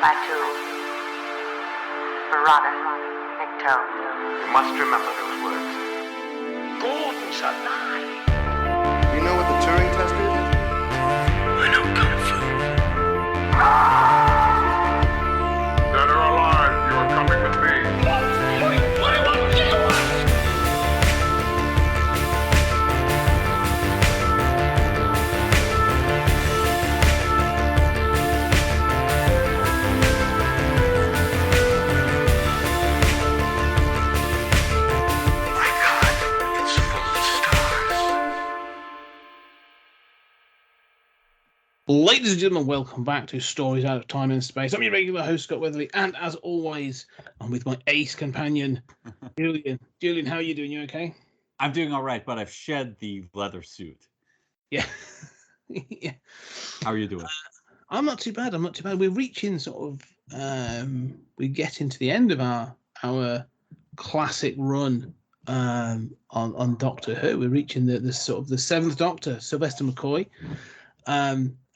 by two. Marauder, Nikto. You must remember those words. Gordon's alive. You know what the Turing test is? I know Kung Fu. Dead or alive, you are coming with me. What do you want to do? My God, it's full of stars. Ladies and gentlemen, welcome back to Stories Out of Time and Space. I'm your regular host, Scott Weatherly, and as always, I'm with my ace companion, Julian. Julian, how are you doing? You okay? I'm doing all right, but I've shed the leather suit. Yeah. Yeah. How are you doing? I'm not too bad. We're reaching sort of, we get into the end of our classic run on Doctor Who. We're reaching the sort of the seventh Doctor, Sylvester McCoy.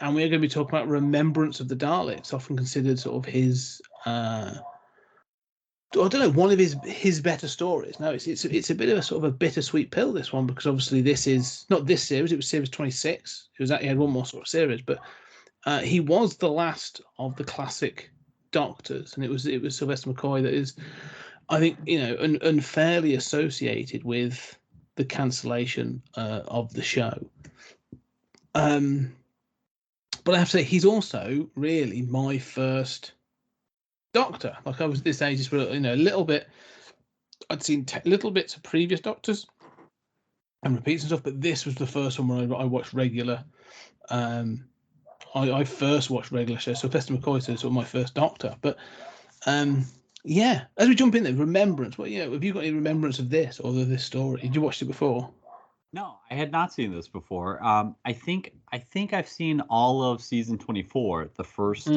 And we're going to be talking about Remembrance of the Daleks, often considered sort of his, I don't know, one of his better stories. No, it's a bit of a sort of a bittersweet pill, this one, because obviously this is not this series. It was series 26. He had one more sort of series, but he was the last of the classic Doctors, and it was Sylvester McCoy that is, I think, unfairly associated with the cancellation of the show. But I have to say, he's also really my first Doctor. Like, I was at this age, just a little bit. I'd seen little bits of previous Doctors and repeats and stuff, but this was the first one where I watched regular. I first watched regular shows, so Sylvester McCoy is sort of my first Doctor. But yeah, as we jump in there, Remembrance. Well, have you got any remembrance of this or of this story? Did you watch it before? No, I had not seen this before. I think I've seen all of season 24, the first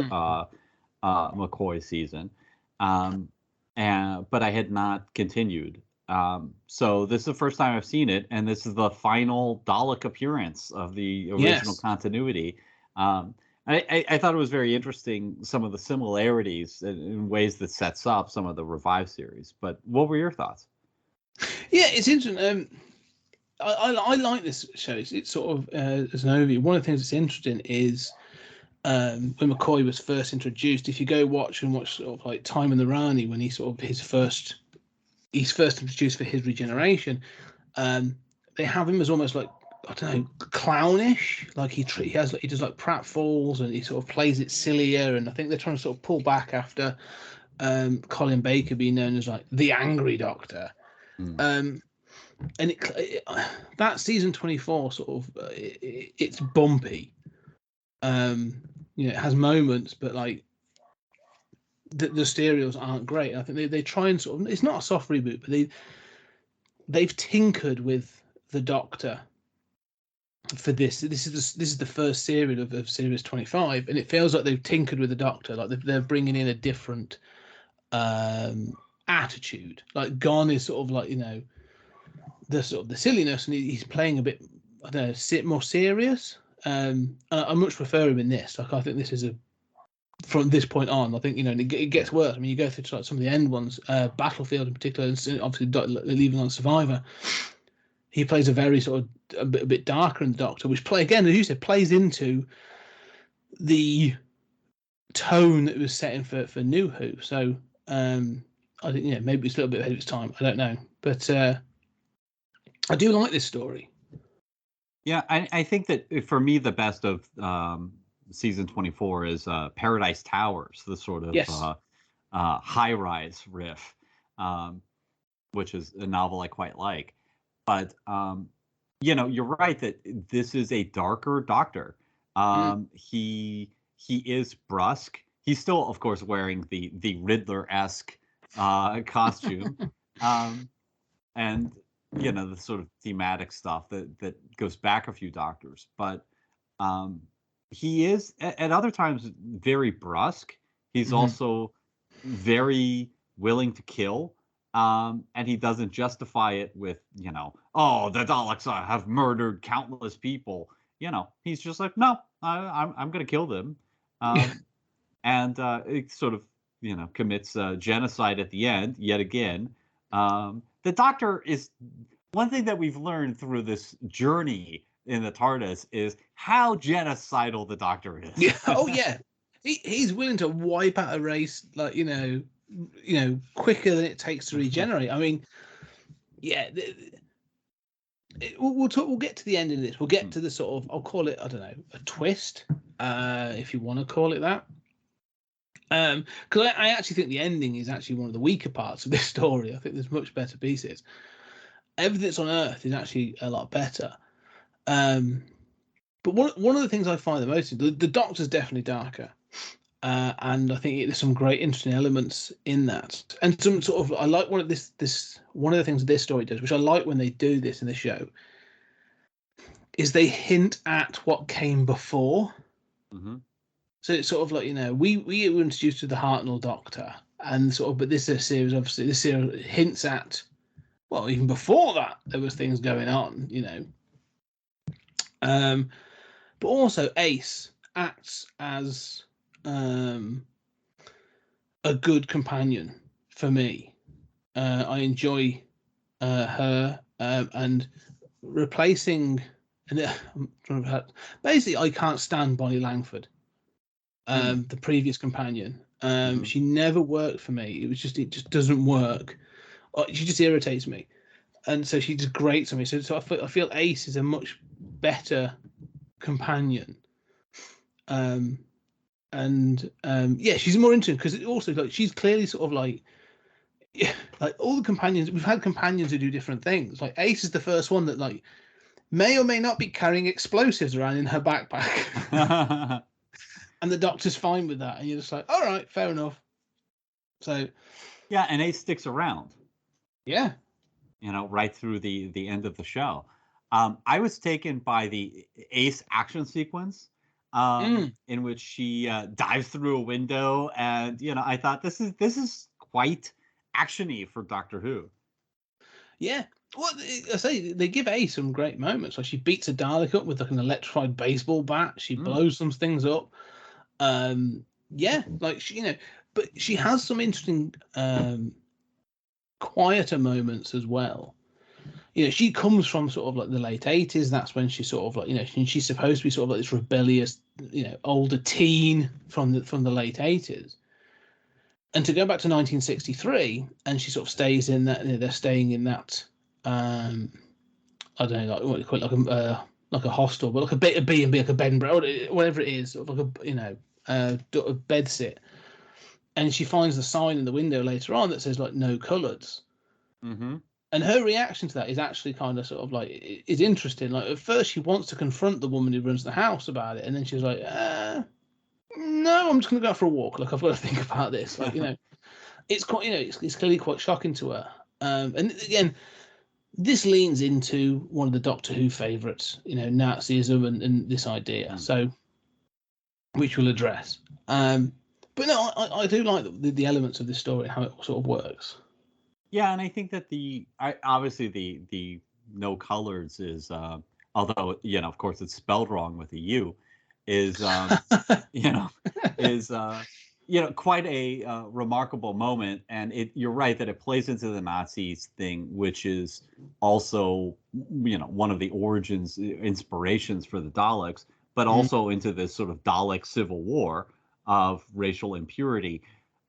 McCoy season, but I had not continued. So this is the first time I've seen it, and this is the final Dalek appearance of the original continuity. I thought it was very interesting, some of the similarities in ways that sets up some of the revived series. But what were your thoughts? Yeah, it's interesting. I like this show. It's sort of as an overview. One of the things that's interesting is when McCoy was first introduced. If you go watch sort of like Time in the Rani, when he's first introduced for his regeneration, they have him as almost like, I don't know, clownish. Like he does like pratfalls, and he sort of plays it sillier. And I think they're trying to sort of pull back after Colin Baker being known as like the Angry Doctor. And that season 24 sort of it's bumpy. It has moments, but like the stereos aren't great. I think they try and sort of, it's not a soft reboot, but they've tinkered with the Doctor for this. This is the first series of series 25, and it feels like they've tinkered with the Doctor. Like they're bringing in a different attitude. Like Gon is sort of like, the sort of the silliness, and he's playing a bit, I don't know, more serious. And I much prefer him in this. Like, I think this is from this point on, I think, it gets worse. I mean, you go through like some of the end ones, Battlefield in particular, and obviously leaving on Survivor. He plays a very sort of a bit darker in the Doctor, which again, as you said, plays into the tone that it was setting for New Who. So I think maybe it's a little bit ahead of its time. I don't know, but I do like this story. Yeah, I think that for me, the best of season 24 is Paradise Towers, the sort of high-rise riff, which is a novel I quite like. But, you're right that this is a darker Doctor. He is brusque. He's still, of course, wearing the Riddler-esque costume. And the sort of thematic stuff that goes back a few Doctors, but he is at other times very brusque. He's also very willing to kill, and he doesn't justify it with the Daleks have murdered countless people. He's just like, no, I'm going to kill them. and it sort of commits genocide at the end yet again. The Doctor is one thing that we've learned through this journey in the TARDIS is how genocidal the Doctor is. Yeah. Oh yeah, he's willing to wipe out a race like quicker than it takes to regenerate. I mean, yeah. We'll get to the end of this. We'll get to the sort of, I'll call it, I don't know, a twist, if you want to call it that. Because I actually think the ending is actually one of the weaker parts of this story. I think there's much better pieces. Everything that's on Earth is actually a lot better. But one of the things I find the most, the Doctor's definitely darker. And I think there's some great interesting elements in that, and some sort of, I like one of the things this story does, which I like when they do this in the show, is they hint at what came before. Mm-hmm. So it's sort of like, we were introduced to the Hartnell Doctor, and sort of, but this series, obviously, this series hints at, well, even before that there was things going on, but also Ace acts as a good companion for me. I enjoy her, and replacing, basically I can't stand Bonnie Langford, the previous companion. She never worked for me. It just doesn't work. She just irritates me, and so she just grates on me. So I feel Ace is a much better companion. Yeah, she's more interesting because it also, like, she's clearly sort of like all the companions. We've had companions who do different things. Like Ace is the first one that, like, may or may not be carrying explosives around in her backpack, and the Doctor's fine with that, and you're just like, all right, fair enough. So yeah, and Ace sticks around. Yeah, right through the end of the show. I was taken by the Ace action sequence. In which she dives through a window, and I thought this is quite actiony for Doctor Who. Yeah, well, I say they give Ace some great moments. Like she beats a Dalek up with like an electrified baseball bat. She blows some things up. Yeah, like she, but she has some interesting quieter moments as well. She comes from sort of like the late 80s. That's when she's sort of like, she's supposed to be sort of like this rebellious, older teen from the late 80s. And to go back to 1963, and she sort of stays in that, they're staying in that, I don't know, like what you call it, like a hostel, but like a bit of B&B, like a bed and breakfast, whatever it is, sort of like a bed sit. And she finds the sign in the window later on that says like no colours. Mm-hmm. And her reaction to that is actually kind of sort of like, is interesting. Like at first she wants to confront the woman who runs the house about it, and then she's like, no, I'm just going to go out for a walk. Like I've got to think about this. Like it's quite, it's clearly quite shocking to her. And again, this leans into one of the Doctor Who favourites, Nazism and this idea. So, which we'll address. But no, I do like the elements of this story, how it sort of works. Yeah, and I think that obviously the no colors is, although of course it's spelled wrong with a U, is quite a remarkable moment, and you're right that it plays into the Nazis thing, which is also one of the inspirations for the Daleks, but also into this sort of Dalek civil war of racial impurity,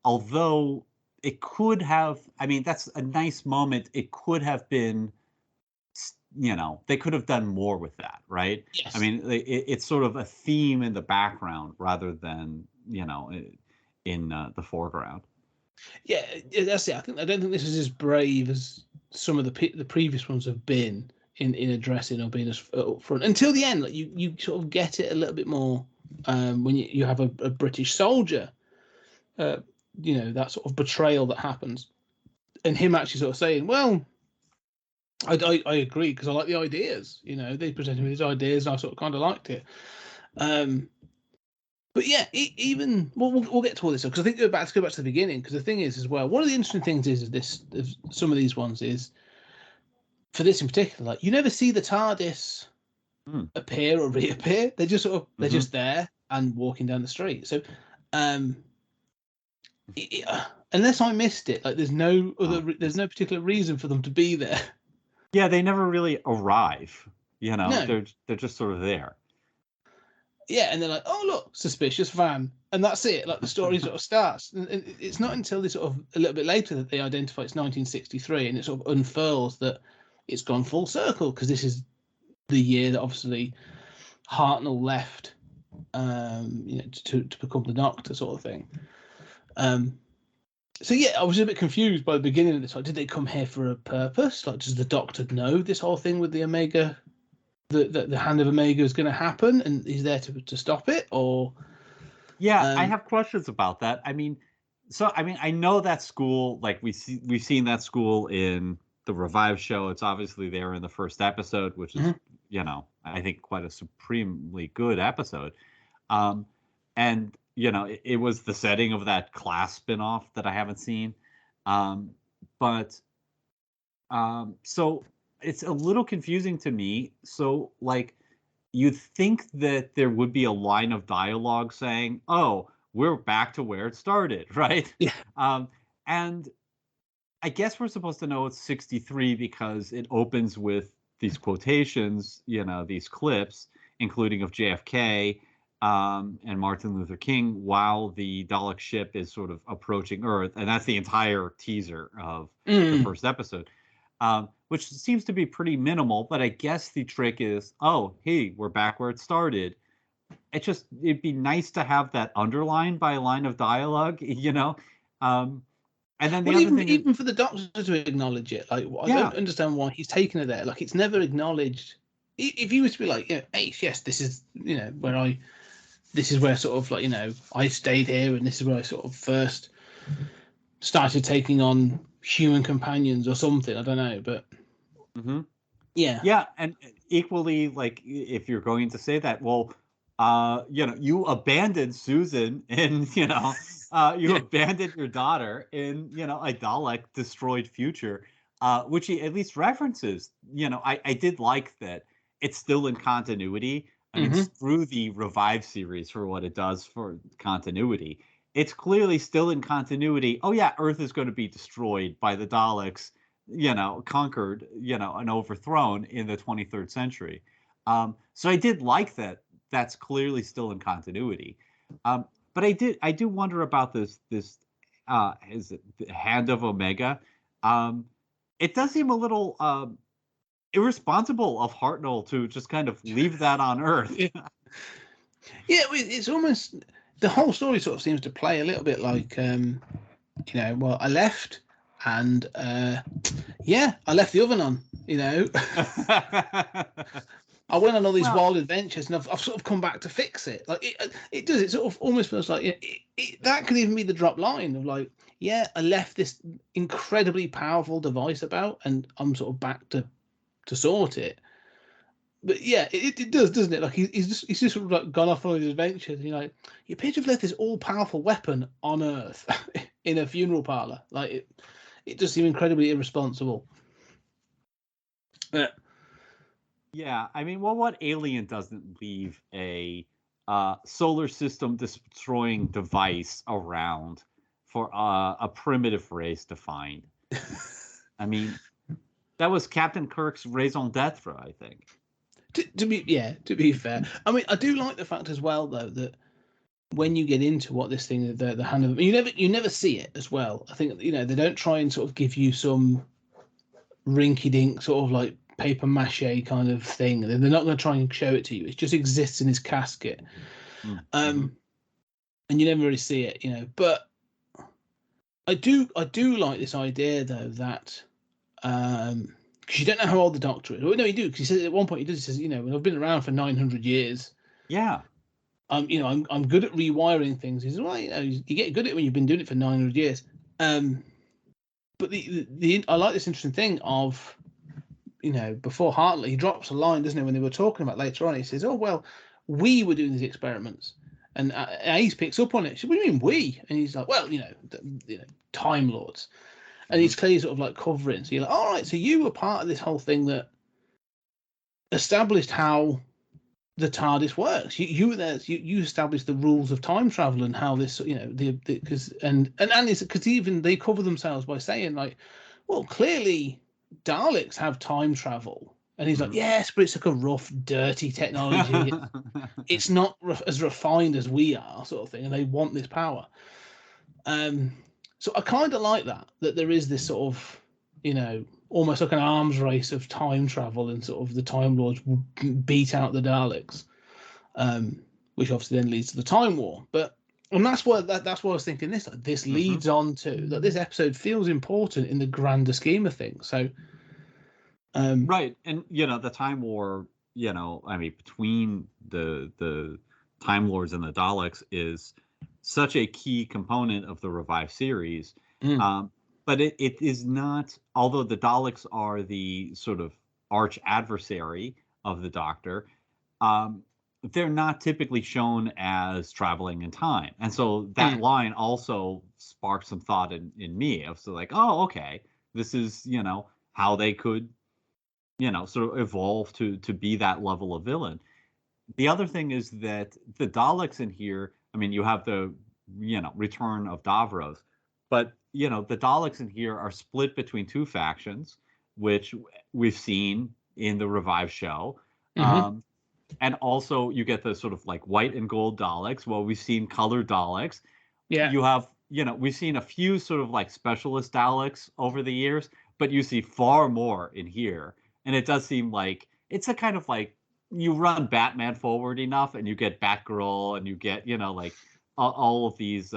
although. It could have, that's a nice moment. It could have been, they could have done more with that, right? Yes. It's sort of a theme in the background rather than, in the foreground. Yeah, that's it. I don't think this is as brave as some of the previous ones have been in addressing or being as upfront until the end. Like you sort of get it a little bit more when you have a British soldier. That sort of betrayal that happens, and him actually sort of saying, well, I agree because I like the ideas. They presented me these ideas and I sort of kind of liked it. But yeah, even we'll get to all this because I think let's go back to the beginning, because the thing is as well, one of the interesting things is some of these ones is, for this in particular, like you never see the TARDIS appear or reappear. They're just sort of they're just there and walking down the street. So Unless I missed it, like there's no particular reason for them to be there. Yeah, they never really arrive. No. They're just sort of there. Yeah, and they're like, oh look, suspicious van, and that's it. Like the story sort of starts, and it's not until they sort of a little bit later that they identify it's 1963, and it sort of unfurls that it's gone full circle because this is the year that obviously Hartnell left, to become the Doctor, sort of thing. So yeah, I was a bit confused by the beginning of this. Like, did they come here for a purpose? Like, does the Doctor know this whole thing with the Omega? The Hand of Omega is going to happen, and he's there to stop it, or I have questions about that. I mean, I know that school, like we've seen that school in the Revive show. It's obviously there in the first episode, which is I think quite a supremely good episode. And it was the setting of that Class spinoff that I haven't seen, so it's a little confusing to me. So, like, you'd think that there would be a line of dialogue saying, "Oh, we're back to where it started," right? Yeah. And I guess we're supposed to know it's 63 because it opens with these quotations, these clips, including of JFK and Martin Luther King, while the Dalek ship is sort of approaching Earth, and that's the entire teaser of the first episode. Which seems to be pretty minimal, but I guess the trick is, oh, hey, we're back where it started. It'd be nice to have that underlined by a line of dialogue, And then even for the Doctor to acknowledge it, like I don't understand why he's taken it there. Like it's never acknowledged. If he was to be like, Ace, yes, this is where sort of like I stayed here, and this is where I sort of first started taking on human companions or something. I don't know, but yeah, and equally, like if you're going to say that, well, you abandoned Susan, and you abandoned your daughter in a Dalek destroyed future, which he at least references. I did like that it's still in continuity. I mean, through the Revive series for what it does for continuity. It's clearly still in continuity. Oh yeah, Earth is going to be destroyed by the Daleks, conquered, and overthrown in the 23rd century. So I did like that. That's clearly still in continuity. But I do wonder about this is it the Hand of Omega? It does seem a little irresponsible of Hartnell to just kind of leave that on Earth. It's almost. The whole story sort of seems to play a little bit like, well, I left, and I left the oven on. I went on all these wild adventures, and I've sort of come back to fix it. Like it does. It sort of almost feels like that could even be the drop line of like, I left this incredibly powerful device about, and I'm sort of back to sort it. But yeah, it does, doesn't it? Like he's just sort of like gone off on his adventures. And you're like, you appear to have left this all-powerful weapon on Earth in a funeral parlor. Like it does seem incredibly irresponsible. Yeah, I mean, well, what alien doesn't leave a solar system destroying device around for a primitive race to find? I mean, that was Captain Kirk's raison d'etre, I think. To be fair, I mean, I do like the fact as well, though, that when you get into what this thing, the Hand of, you never see it as well. I think they don't try and sort of give you some rinky-dink sort of like paper mache kind of thing. They're not going to try and show it to you. It just exists in his casket, and you never really see it, But I do like this idea though that. Because you don't know how old the Doctor is. Well, no, you do, because he says at one point he says, I've been around for 900 years. Yeah. I'm good at rewiring things. He says, well, you get good at it when you've been doing it for 900 years. But I like this interesting thing of, before Hartley, he drops a line, doesn't he, when they were talking about later on. He says, oh, well, we were doing these experiments. And Ace picks up on it. She says, what do you mean we? And he's like, well, Time Lords. And he's clearly sort of like covering. So you're like, all right, so you were part of this whole thing that established how the TARDIS works. You were there. You established the rules of time travel and how this, because it's because even they cover themselves by saying like, well, clearly Daleks have time travel, and he's like, yes, but it's like a rough, dirty technology. It's not as refined as we are, sort of thing, and they want this power. So I kind of like that there is this sort of, almost like an arms race of time travel, and sort of the Time Lords will beat out the Daleks, which obviously then leads to the Time War. And that's what I was thinking. This leads on to that. This episode feels important in the grander scheme of things. So, right, and the Time War. I mean, between the Time Lords and the Daleks is such a key component of the revived series. But it is not, although the Daleks are the sort of arch adversary of the Doctor, they're not typically shown as traveling in time. And so that line also sparked some thought in me. I was like, oh, okay, this is, how they could, sort of evolve to be that level of villain. The other thing is that the Daleks in here, I mean, you have the, return of Davros, but the Daleks in here are split between two factions, which we've seen in the revived show. And also you get the sort of like white and gold Daleks. Well, we've seen colored Daleks. Yeah. You have, we've seen a few sort of like specialist Daleks over the years, but you see far more in here. And it does seem like it's a kind of like you run Batman forward enough and you get Batgirl and you get, like all of these,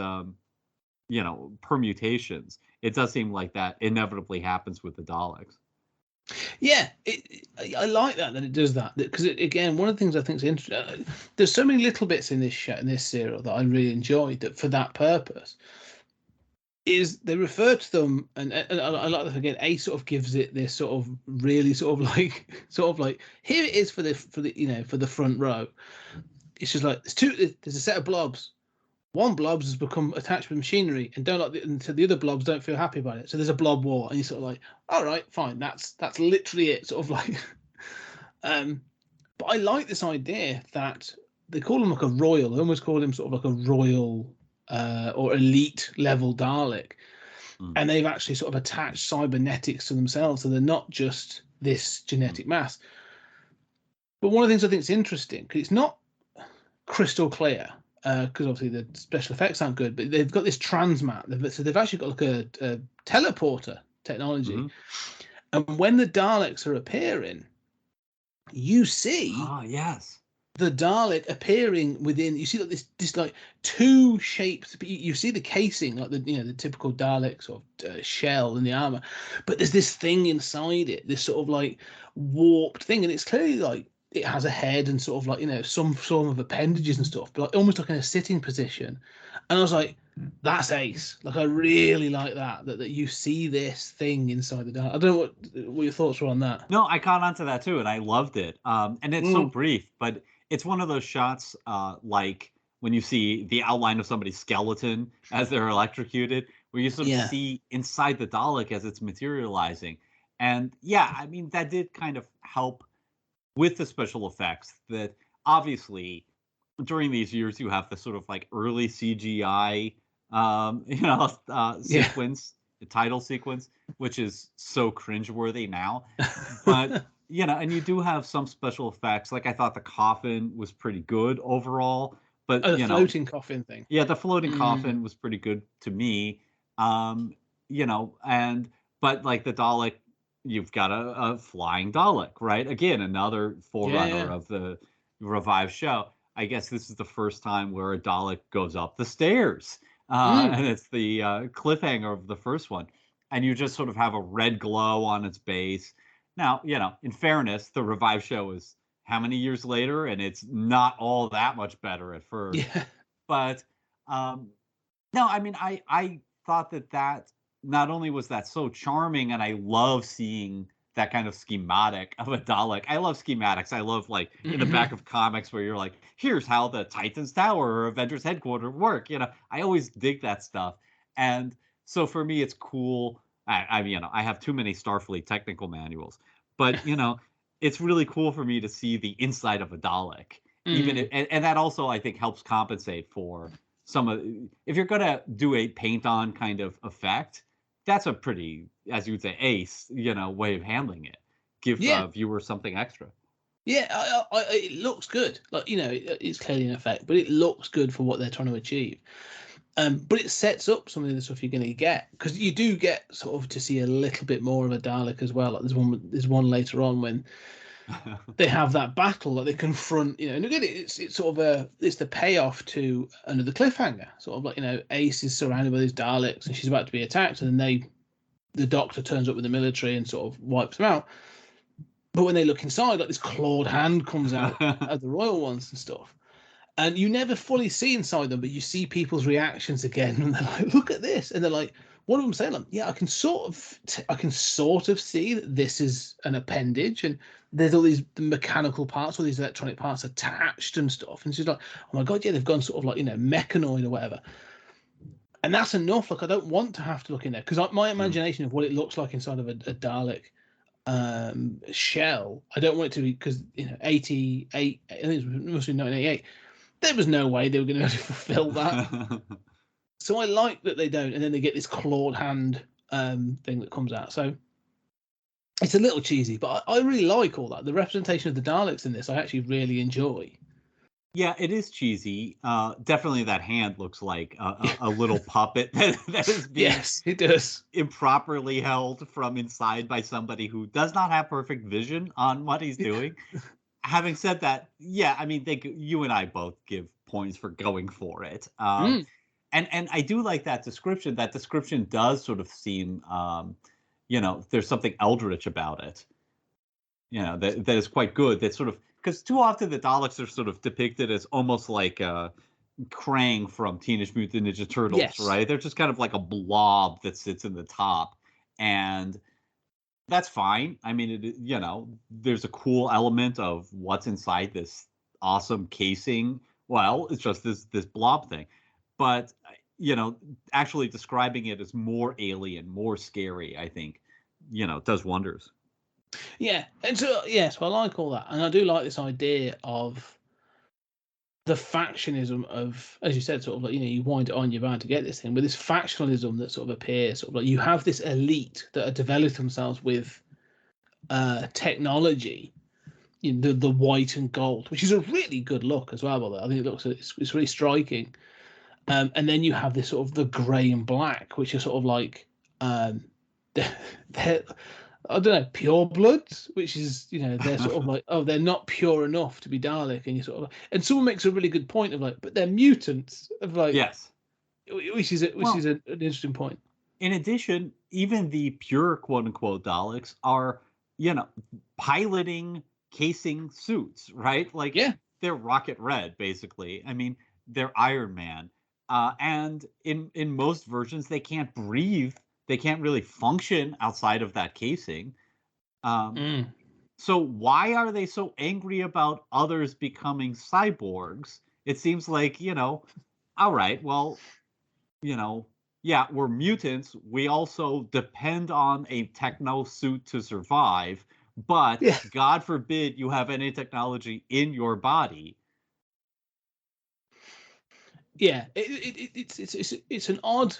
permutations. It does seem like that inevitably happens with the Daleks. Yeah, I like that it does that, because again, one of the things I think is interesting. There's so many little bits in this show, in this serial, that I really enjoyed. That for that purpose, is they refer to them, and I like that again. Ace sort of gives it this sort of really sort of like here it is for the for the front row. It's just like there's a set of blobs. One blobs has become attached with machinery and don't like and so the other blobs don't feel happy about it. So there's a blob war, and you're sort of like, all right, fine, that's literally it, sort of like. But I like this idea that they call him like a royal. They almost call him sort of like a royal or elite level Dalek, and they've actually sort of attached cybernetics to themselves, so they're not just this genetic mass. But one of the things I think is interesting, because it's not crystal clear. Because obviously the special effects aren't good, but they've got this transmat. So they've actually got like a teleporter technology. And when the Daleks are appearing, you see the Dalek appearing within. You see like this like two shapes. You see the casing, like the typical Dalek sort of shell in the armor, but there's this thing inside it, this sort of like warped thing, and it's clearly like. It has a head and sort of like, some form of appendages and stuff, but like, almost like in a sitting position. And I was like, that's Ace. Like, I really like that you see this thing inside the Dalek. I don't know what your thoughts were on that. No, I caught on to that too, and I loved it. And it's so brief, but it's one of those shots like when you see the outline of somebody's skeleton as they're electrocuted, where you sort of see inside the Dalek as it's materializing. And yeah, I mean, that did kind of help with the special effects. That obviously during these years you have the sort of like early CGI sequence, the title sequence, which is so cringeworthy now. But and you do have some special effects. Like I thought the coffin was pretty good overall. But the floating coffin thing. Yeah, the floating coffin was pretty good to me. But like the Dalek, you've got a flying Dalek, right? Again, another forerunner of the revived show. I guess this is the first time where a Dalek goes up the stairs. And it's the cliffhanger of the first one. And you just sort of have a red glow on its base. Now, in fairness, the revived show is how many years later? And it's not all that much better at first. Yeah. But, no, I mean, I thought that not only was that so charming, and I love seeing that kind of schematic of a Dalek. I love schematics. I love like in the back of comics where you're like, here's how the Titan's Tower or Avengers headquarters work. I always dig that stuff. And so for me, it's cool. I have too many Starfleet technical manuals, but it's really cool for me to see the inside of a Dalek. even if, and that also I think helps compensate for some of, if you're gonna do a paint on kind of effect, that's a pretty, as you would say, ace, way of handling it. Give viewers something extra. Yeah, it looks good. Like, it's clearly an effect, but it looks good for what they're trying to achieve. But it sets up some of the stuff you're going to get, because you do get sort of to see a little bit more of a Dalek as well. Like there's one later on when they have that battle that they confront, and again, it's sort of it's the payoff to another cliffhanger. Sort of like, Ace is surrounded by these Daleks and she's about to be attacked, and then the Doctor turns up with the military and sort of wipes them out. But when they look inside, like this clawed hand comes out of the royal ones and stuff. And you never fully see inside them, but you see people's reactions again, and they're like, "Look at this!" And they're like, one of them saying, like, "Yeah, I can sort of see that this is an appendage, and there's all these mechanical parts, all these electronic parts attached and stuff." And she's like, "Oh my god, yeah, they've gone sort of like mechanoid or whatever." And that's enough. Like, I don't want to have to look in there, because my imagination of what it looks like inside of a Dalek shell, I don't want it to be, because 88, I think it must be 1988. There was no way they were going to fulfill that. So I like that they don't, and then they get this clawed hand thing that comes out. So it's a little cheesy, but I really like all that. The representation of the Daleks in this, I actually really enjoy. Yeah, it is cheesy. Definitely that hand looks like a little puppet that is being yes, it does. Improperly held from inside by somebody who does not have perfect vision on what he's doing. Having said that, yeah, I mean, you and I both give points for going for it. And I do like that description. That description does sort of seem, there's something eldritch about it. That is quite good. That sort of, because too often the Daleks are sort of depicted as almost like Krang from Teenage Mutant Ninja Turtles, yes. Right? They're just kind of like a blob that sits in the top, and that's fine. I mean, there's a cool element of what's inside this awesome casing. Well, it's just this blob thing, but actually describing it as more alien, more scary, I think, does wonders. Yeah, and so I like all that, and I do like this idea of the factionism of, as you said, sort of like, you wind it on, you're bound to get this thing, but this factionalism that sort of appears, sort of like you have this elite that are developing themselves with technology, the white and gold, which is a really good look as well. I think it's really striking. And then you have this sort of the grey and black, which are sort of like they're I don't know, pure bloods, which is, they're sort of like, oh, they're not pure enough to be Dalek, and you sort of, and someone makes a really good point of like, but they're mutants, of like, yes, which is an interesting point. In addition, even the pure quote unquote Daleks are, piloting casing suits, right? Like, yeah, they're rocket red, basically. I mean, they're Iron Man, and in most versions they can't breathe. They can't really function outside of that casing. So why are they so angry about others becoming cyborgs? It seems like, all right, well, yeah, we're mutants. We also depend on a techno suit to survive. But God forbid you have any technology in your body. Yeah, it's an odd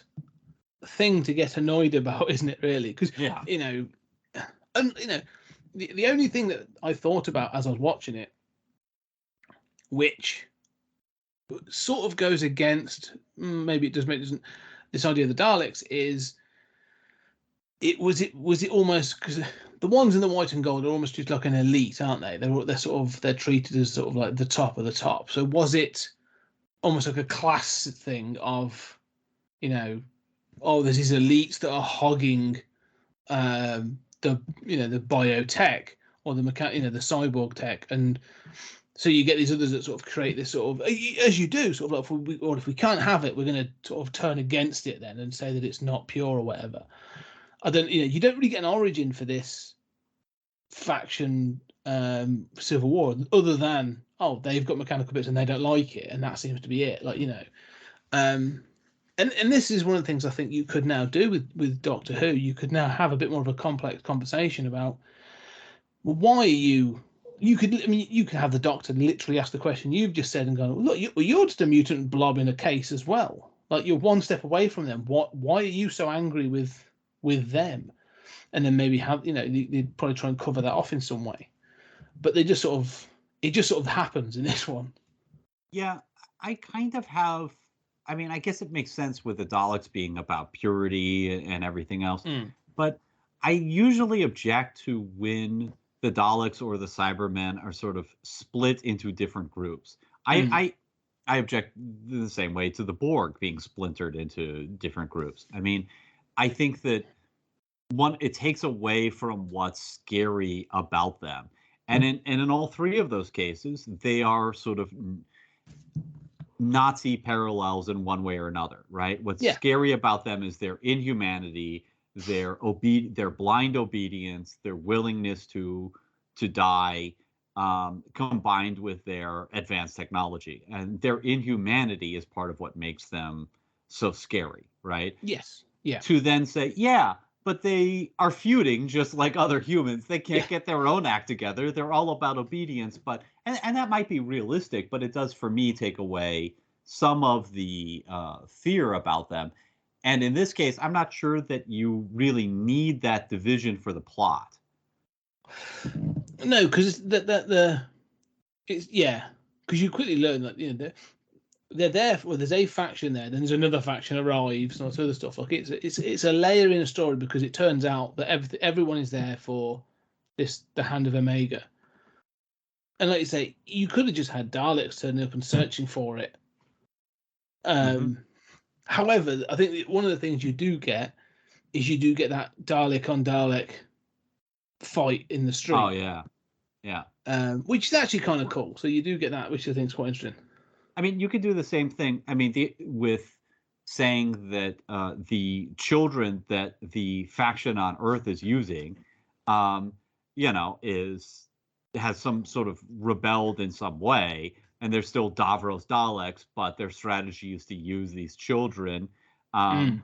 thing to get annoyed about, isn't it, really? Because the only thing that I thought about as I was watching it, which sort of goes against, maybe it doesn't, this idea of the Daleks, is was it almost, because the ones in the white and gold are almost just like an elite, aren't they? They're treated as sort of like the top of the top. So was it almost like a class thing of, there's these elites that are hogging the biotech or the the cyborg tech, and so you get these others that sort of create this sort of, as you do, sort of like, if we can't have it, we're going to sort of turn against it then and say that it's not pure or whatever. You don't really get an origin for this faction civil war other than, they've got mechanical bits and they don't like it, and that seems to be it. And this is one of the things I think you could now do with Doctor Who. You could now have a bit more of a complex conversation about, well, why are you you could have the Doctor literally ask the question you've just said and go, look, you're just a mutant blob in a case as well. Like, you're one step away from them. Why are you so angry with them? And then maybe have, they'd probably try and cover that off in some way. But it just sort of happens in this one. Yeah, I kind of have. I mean, I guess it makes sense with the Daleks being about purity and everything else. But I usually object to when the Daleks or the Cybermen are sort of split into different groups. I object the same way to the Borg being splintered into different groups. I mean, I think that it takes away from what's scary about them. And in all three of those cases, they are sort of Nazi parallels in one way or another, right? What's scary about them is their inhumanity, their blind obedience, their willingness to die, combined with their advanced technology. And their inhumanity is part of what makes them so scary, right? Yes. Yeah. To then say, but they are feuding just like other humans. They can't get their own act together. They're all about obedience. But and that might be realistic, but it does, for me, take away some of the fear about them. And in this case, I'm not sure that you really need that division for the plot. No, because because you quickly learn that they're there. There's a faction there, then there's another faction arrives, and all this other stuff. Like it's a layer in a story, because it turns out that everyone is there for the Hand of Omega. And like you say, you could have just had Daleks turning up and searching for it. However, I think one of the things you do get is that Dalek on Dalek fight in the street. Oh yeah. Which is actually kind of cool. So you do get that, which I think is quite interesting. I mean, you could do the same thing. I mean, with saying that the children that the faction on Earth is using, has some sort of rebelled in some way, and they're still Davros Daleks, but their strategy is to use these children, and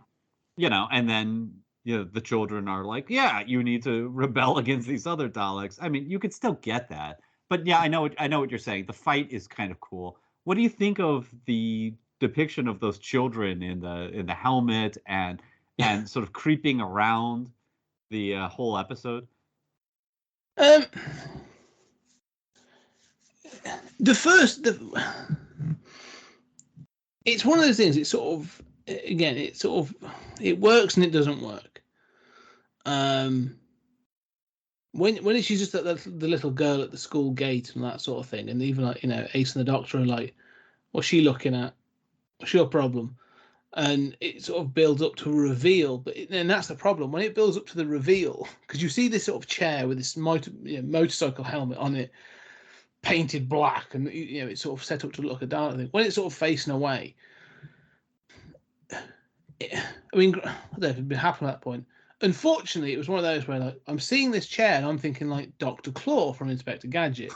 then the children are like, you need to rebel against these other Daleks. I mean, you could still get that, but I know what you're saying. The fight is kind of cool. What do you think of the depiction of those children in the helmet and sort of creeping around the whole episode? It's one of those things. It works and it doesn't work. When she's just the little girl at the school gate and that sort of thing, and even Ace and the Doctor are like, what's she looking at? What's your problem? And it sort of builds up to a reveal, and that's the problem when it builds up to the reveal, because you see this sort of chair with this motorcycle helmet on it, painted black, and it's sort of set up to look a dark thing. When it's sort of facing away, I don't know if it'd been happening at that point. Unfortunately, it was one of those where I'm seeing this chair and I'm thinking like Dr. Claw from Inspector Gadget.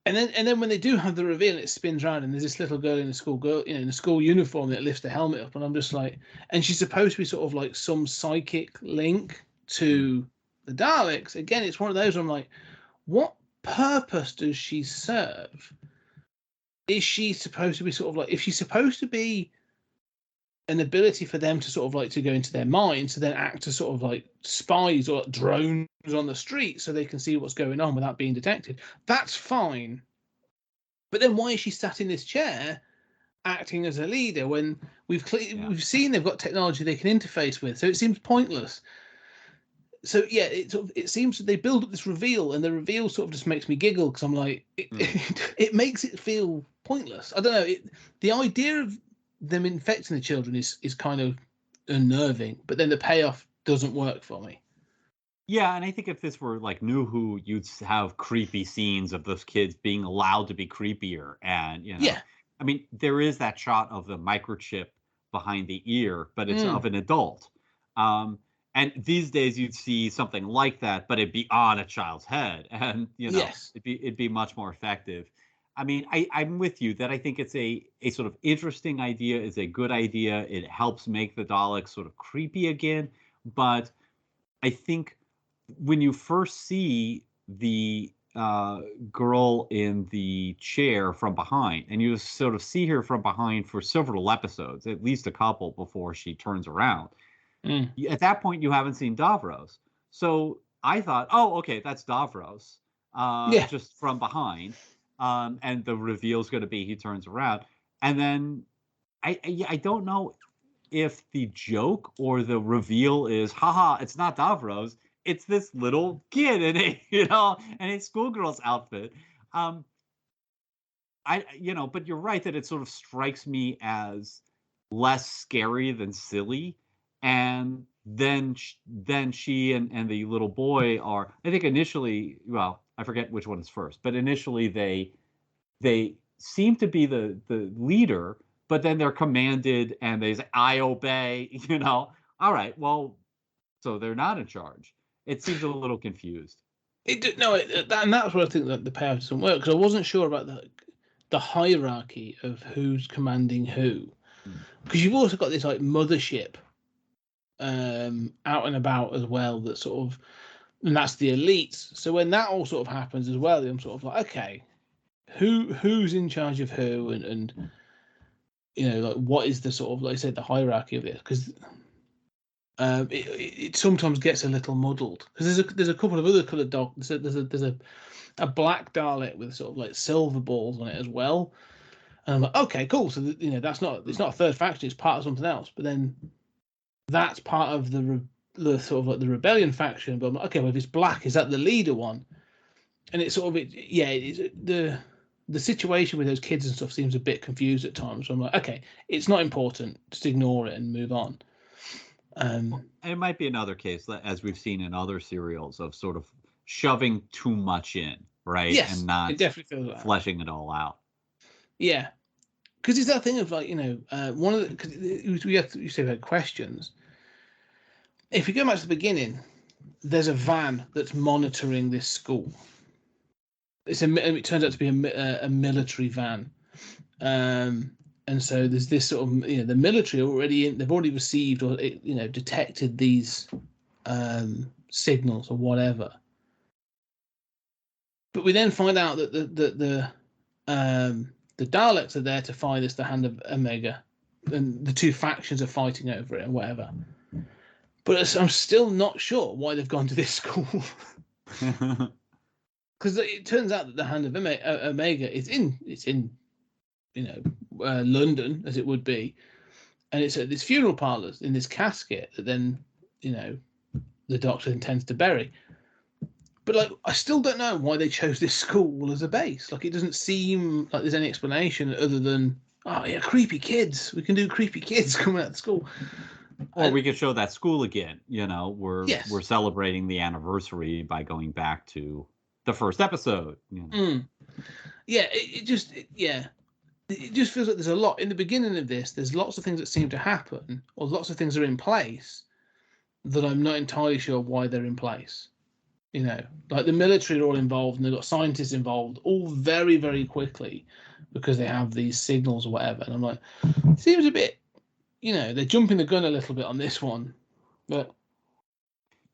And then when they do have the reveal, it spins around and there's this little girl in a school uniform that lifts the helmet up, and I'm just like, and she's supposed to be sort of like some psychic link to the Daleks. Again, it's one of those where I'm like, what purpose does she serve? Is she supposed to be sort of like, if she's supposed to be an ability for them to sort of like to go into their minds, to then act as sort of like spies or drones on the street so they can see what's going on without being detected, that's fine. But then why is she sat in this chair acting as a leader when we've seen they've got technology they can interface with? So it seems pointless. So it seems that they build up this reveal, and the reveal sort of just makes me giggle, because I'm like, it makes it feel pointless. I don't know. The idea of them infecting the children is kind of unnerving, but then the payoff doesn't work for me. Yeah, and I think if this were like New Who, you'd have creepy scenes of those kids being allowed to be creepier, and I mean, there is that shot of the microchip behind the ear, but it's of an adult. And these days you'd see something like that, but it'd be on a child's head, and it'd be much more effective. I mean, I'm with you that I think it's a sort of interesting idea. It's a good idea. It helps make the Daleks sort of creepy again. But I think when you first see the girl in the chair from behind, and you sort of see her from behind for several episodes, at least a couple before she turns around. At that point, you haven't seen Davros, so I thought, oh, okay, that's Davros, just from behind, and the reveal is going to be he turns around, and then I don't know if the joke or the reveal is, haha, it's not Davros, it's this little kid in a schoolgirl's outfit. But you're right that it sort of strikes me as less scary than silly. And then she and the little boy are, I think initially, well, I forget which one is first, but initially they seem to be the leader, but then they're commanded and they say, I obey, all right, well, so they're not in charge. It seems a little confused. And that's where I think that the payoff doesn't work, because I wasn't sure about the hierarchy of who's commanding who, because you've also got this like mothership out and about as well, that sort of, and that's the elites. So when that all sort of happens as well, I'm sort of like, okay, who's in charge of who, and like what is the sort of, like I said, the hierarchy of this, because it sometimes gets a little muddled, because there's a couple of other coloured dogs. There's a black Dalek with sort of like silver balls on it as well, and I'm like, okay, cool. So it's not a third faction; it's part of something else. But then that's part of the sort of like the rebellion faction. But I'm like, okay, well, if it's black, is that the leader one? And it's sort of the situation with those kids and stuff seems a bit confused at times. So I'm like, okay, it's not important. Just ignore it and move on. It might be another case, as we've seen in other serials, of sort of shoving too much in, right? Yes, and not it definitely feels like fleshing it all out. Yeah, because it's that thing of like, one of the, cause you said about questions. If you go back to the beginning, there's a van that's monitoring this school. It turns out to be a military van. And so there's this sort of, the military they've already received or, detected these signals or whatever. But we then find out that the Daleks are there to find us the Hand of Omega, and the two factions are fighting over it and whatever. But I'm still not sure why they've gone to this school. Because it turns out that the Hand of Omega is in London, as it would be, and it's at this funeral parlours in this casket that then the Doctor intends to bury. But like, I still don't know why they chose this school as a base. Like, it doesn't seem like there's any explanation other than, oh yeah, creepy kids. We can do creepy kids coming out of school. Or we could show that school again. We're celebrating the anniversary by going back to the first episode. Yeah, it just feels like there's a lot in the beginning of this. There's lots of things that seem to happen, or lots of things are in place that I'm not entirely sure why they're in place. Like the military are all involved, and they've got scientists involved, all very, very quickly, because they have these signals or whatever. And I'm like, it seems a bit, they're jumping the gun a little bit on this one. But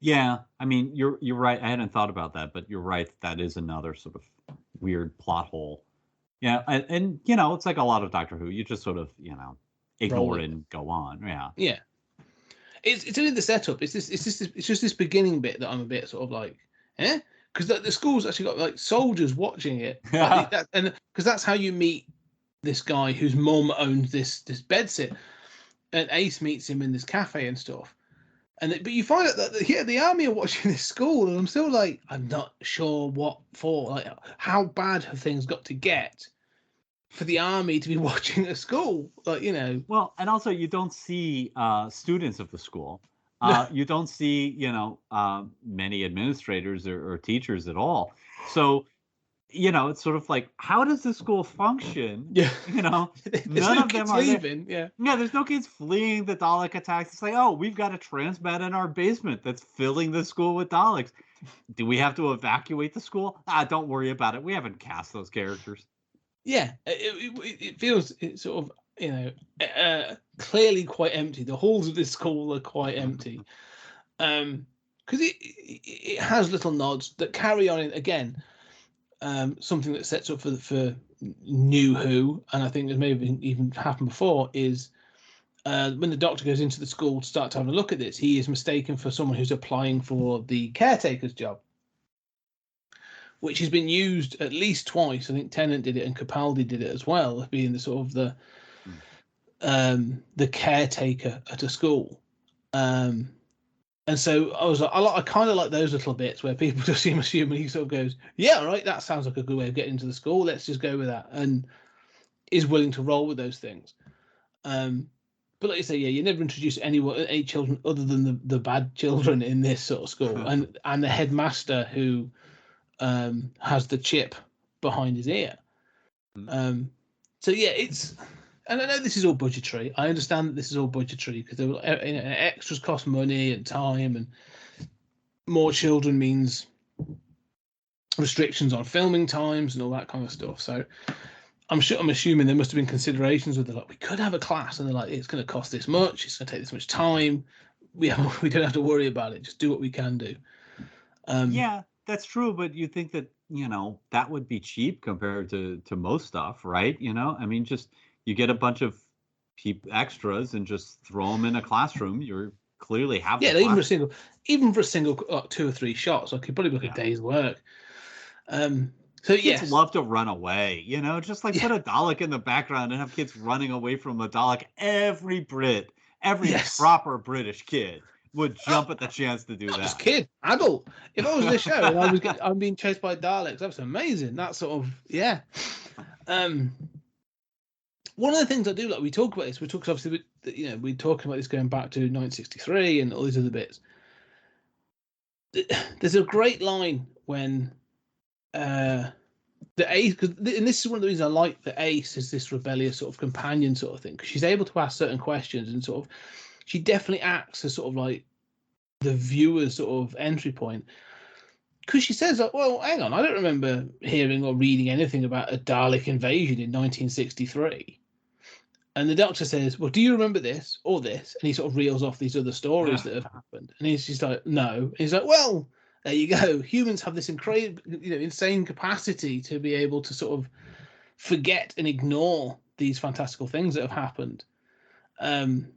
yeah, I mean, you're right. I hadn't thought about that, but you're right. That is another sort of weird plot hole. Yeah, and it's like a lot of Doctor Who. You just sort of ignore it and go on. Yeah. It's only the setup. It's just this beginning bit that I'm a bit sort of like, because the school's actually got like soldiers watching it, and because that's how you meet this guy whose mum owns this bedsit, and Ace meets him in this cafe and stuff, but you find out that the army are watching this school, and I'm still like, I'm not sure what for. Like, how bad have things got to get for the army to be watching a school? Like, Well, and also you don't see students of the school. You don't see, many administrators or teachers at all. So, it's sort of like, how does the school function? Yeah. None of them are leaving. There. Yeah, there's no kids fleeing the Dalek attacks. It's like, oh, we've got a transmat in our basement that's filling the school with Daleks. Do we have to evacuate the school? Don't worry about it. We haven't cast those characters. Yeah, it feels it's sort of clearly quite empty. The halls of this school are quite empty, because because it has little nods that carry on in, again, something that sets up for New Who, and I think has maybe even happened before, is when the Doctor goes into the school to start having a look at this, he is mistaken for someone who's applying for the caretaker's job, which has been used at least twice. I think Tennant did it and Capaldi did it as well, being the sort of the caretaker at a school. And so I was like, I kind of like those little bits where people just seem assuming he sort of goes, yeah, all right, that sounds like a good way of getting into the school. Let's just go with that, and is willing to roll with those things. But like you say, yeah, you never introduce any children other than the bad children in this sort of school, and the headmaster who has the chip behind his ear. So yeah, it's. And I know this is all budgetary. I understand that this is all budgetary because extras cost money and time, and more children means restrictions on filming times and all that kind of stuff. So I'm assuming there must have been considerations where they're like, we could have a class, and they're like, it's going to cost this much, it's going to take this much time. We don't have to worry about it. Just do what we can do. Yeah, that's true. But you think that that would be cheap compared to most stuff, right? I mean, just. You get a bunch of extras and just throw them in a classroom. You're clearly having even for a single 2 or 3 shots, I could probably look at a day's work. So kids love to run away. Just like put a Dalek in the background and have kids running away from the Dalek. Every proper British kid would jump at the chance to do that. Just kid, adult. If I was in a show and I'm being chased by Daleks, that's amazing. That sort of one of the things I do like, we talk about this. We talk obviously, we're talking about this going back to 1963 and all these other bits. There's a great line when the Ace, and this is one of the reasons I like the Ace is this rebellious sort of companion sort of thing, because she's able to ask certain questions and sort of, she definitely acts as sort of like the viewer's sort of entry point. Because she says, like, well, hang on, I don't remember hearing or reading anything about a Dalek invasion in 1963. And the Doctor says, well, do you remember this or this? And he sort of reels off these other stories that have happened. And he's just like, no. And he's like, well, there you go. Humans have this insane capacity to be able to sort of forget and ignore these fantastical things that have happened. And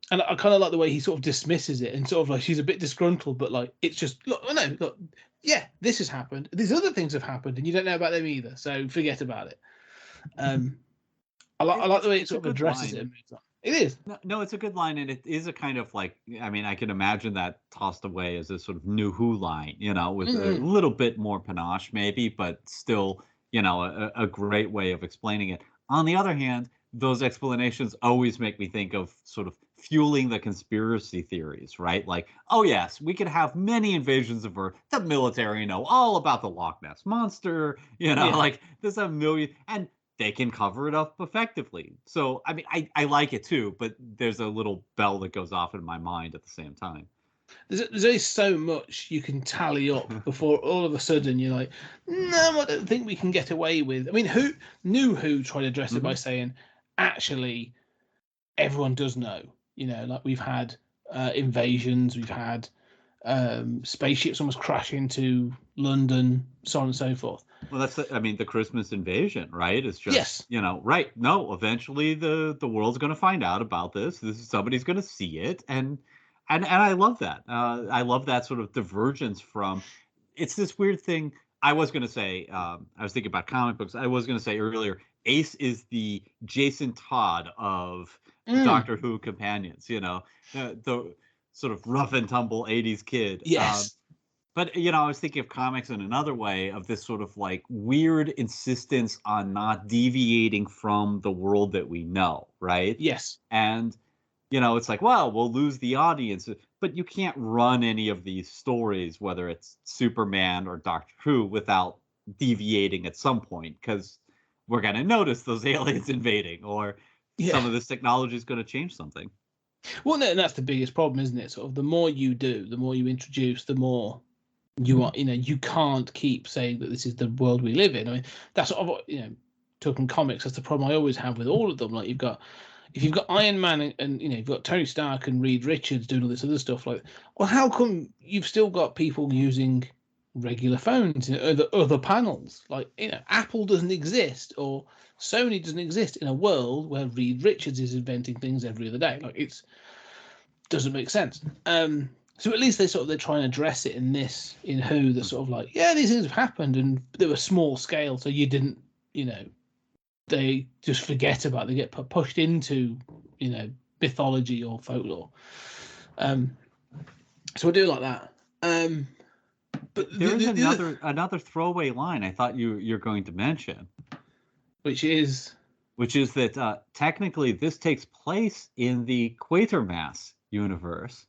I kind of like the way he sort of dismisses it and sort of like she's a bit disgruntled, but like it's just look, yeah, this has happened. These other things have happened, and you don't know about them either. So forget about it. I like the way it sort of addresses it. It is. No, it's a good line, and it is a kind of like, I mean, I can imagine that tossed away as a sort of New Who line, with a little bit more panache, maybe, but still, a great way of explaining it. On the other hand, those explanations always make me think of sort of fueling the conspiracy theories, right? Like, oh yes, we could have many invasions of Earth. The military know all about the Loch Ness monster, like there's a million, and they can cover it up effectively. So, I mean, I like it too, but there's a little bell that goes off in my mind at the same time. There's only so much you can tally up before all of a sudden you're like, no, I don't think we can get away with. I mean, New Who tried to address it by saying, actually, everyone does know. Like we've had invasions, we've had spaceships almost crash into London, so on and so forth. Well, that's the Christmas invasion, right? It's just, right. No, eventually the world's going to find out about this. Somebody's going to see it. And I love that. I love that sort of divergence from, it's this weird thing. I was going to say, I was thinking about comic books. I was going to say earlier, Ace is the Jason Todd of Doctor Who companions, the sort of rough and tumble 80s kid. Yes. But, I was thinking of comics in another way, of this sort of like weird insistence on not deviating from the world that we know, right? Yes. And, it's like, well, we'll lose the audience, but you can't run any of these stories, whether it's Superman or Doctor Who, without deviating at some point, because we're going to notice those aliens invading, or some of this technology is going to change something. Well, no, and that's the biggest problem, isn't it? Sort of the more you do, the more you introduce, the more you are, you can't keep saying that this is the world we live in. I mean, that's sort of, talking comics, that's the problem I always have with all of them. Like you've got, if you've got Iron Man and you've got Tony Stark and Reed Richards doing all this other stuff, like, well, how come you've still got people using regular phones and other panels? Like, Apple doesn't exist or Sony doesn't exist in a world where Reed Richards is inventing things every other day. Like, it doesn't make sense. So at least they try and address it in Who. They're sort of like, yeah, these things have happened and they were small scale, so you didn't, they just forget about it. They get pushed into, mythology or folklore. So I do like that. But there is another throwaway line I thought you're going to mention, which is that technically this takes place in the Quatermass universe.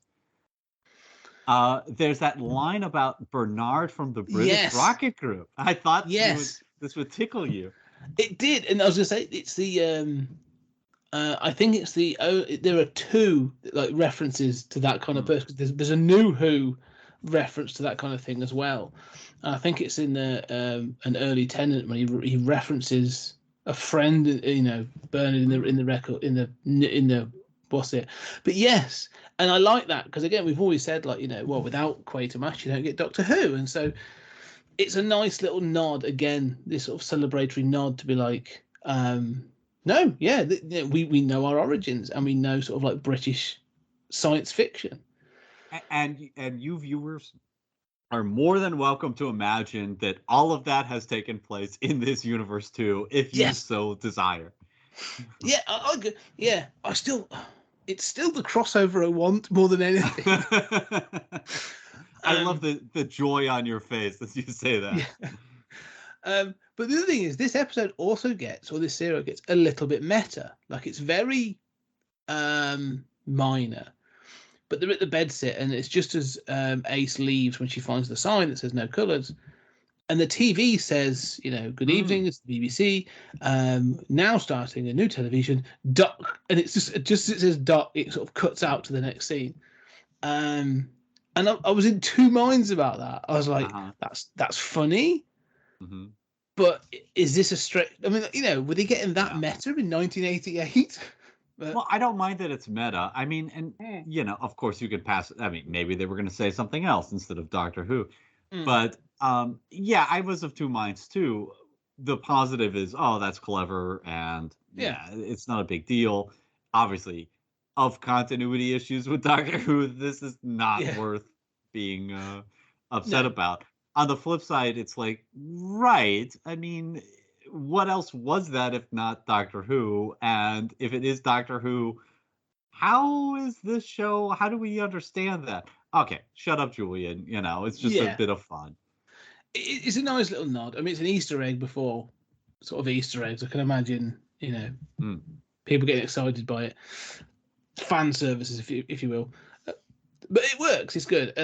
There's that line about Bernard from the British Rocket Group. I thought this would tickle you. It did, and I was going to say it's the. I think it's the. There are two references to that kind of person. There's a New Who reference to that kind of thing as well. I think it's in an early Tennant when he references a friend, Bernard in the record in the what's it? But yes, and I like that because again we've always said without Quatermass you don't get Doctor Who, and so it's a nice little nod again, this sort of celebratory nod to be like, no, yeah, we know our origins and we know sort of like British science fiction. And you viewers are more than welcome to imagine that all of that has taken place in this universe too, if you so desire. Yeah, it's still the crossover I want more than anything. I love the joy on your face as you say that. Yeah. But the other thing is, this episode also this serial gets a little bit meta. Like, it's very minor. But they're at the bedsit, and it's just as Ace leaves when she finds the sign that says no colours. And the TV says, good evening, it's the BBC. Now starting a new television, Doc. And it's just it says Doc, it sort of cuts out to the next scene. And I was in two minds about that. I was like, that's funny. Mm-hmm. But is this a straight? I mean, were they getting that meta in 1988? Well, I don't mind that it's meta. I mean, and of course you could pass. I mean, maybe they were going to say something else instead of Doctor Who. But I was of two minds too. The positive is, that's clever, and it's not a big deal. Obviously, of continuity issues with Doctor Who, this is not worth being upset about. On the flip side, it's like, right, I mean, what else was that if not Doctor Who? And if it is Doctor Who, how is this show? How do we understand that? Okay, shut up, Julian. It's just a bit of fun. It's a nice little nod. I mean, it's an Easter egg before sort of Easter eggs. I can imagine, people getting excited by it. Fan services, if you will. But it works. It's good.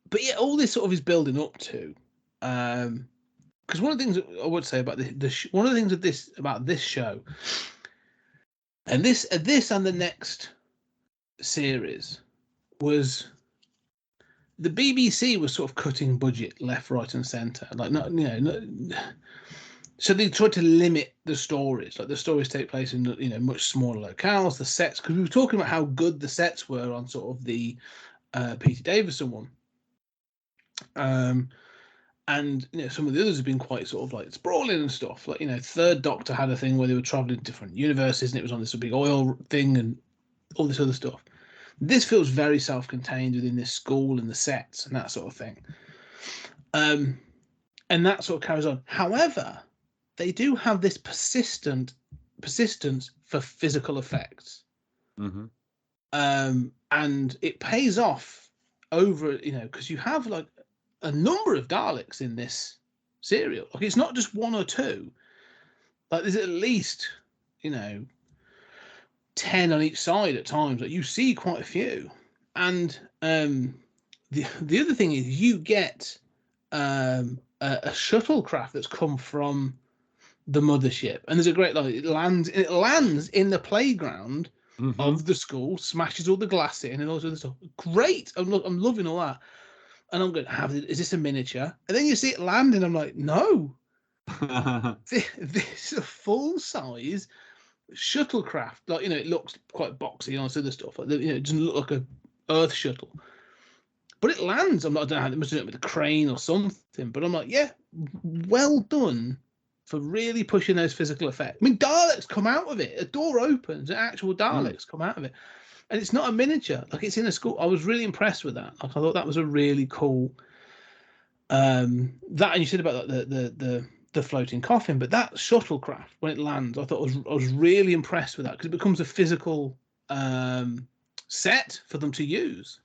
But yeah, all this sort of is building up to. Because one of the things I would say about one of the things about this show, and this and the next series, was the BBC was sort of cutting budget left, right, and centre. Like so they tried to limit the stories. Like the stories take place in much smaller locales. The sets, because we were talking about how good the sets were on sort of the Peter Davison one. And some of the others have been quite sort of like sprawling and stuff. Like Third Doctor had a thing where they were traveling to different universes, and it was on this big oil thing and all this other stuff. This feels very self-contained within this school and the sets and that sort of thing. And that sort of carries on. However, they do have this persistence for physical effects. Mm-hmm. And it pays off over, because you have like a number of Daleks in this serial. Like, it's not just one or two. Like, there's at least, 10 on each side at times. Like, you see quite a few. And the other thing is you get a shuttlecraft that's come from the mothership. And there's a great, like, it lands in the playground of the school, smashes all the glass in and all this other stuff. Great. I'm loving all that. And I'm going, is this a miniature? And then you see it land, and I'm like, no. This is a full size, shuttlecraft, like, it looks quite boxy and all this other stuff. Like, it doesn't look like a Earth shuttle, but it lands. I don't know how they must have done it with a crane or something. But I'm like, yeah, well done for really pushing those physical effects. I mean, Daleks come out of it. A door opens, and actual Daleks come out of it, and it's not a miniature. Like, it's in a school. I was really impressed with that. Like, I thought that was a really cool. That, and you said about the floating coffin, but that shuttlecraft when it lands, I thought I was really impressed with that, because it becomes a physical set for them to use.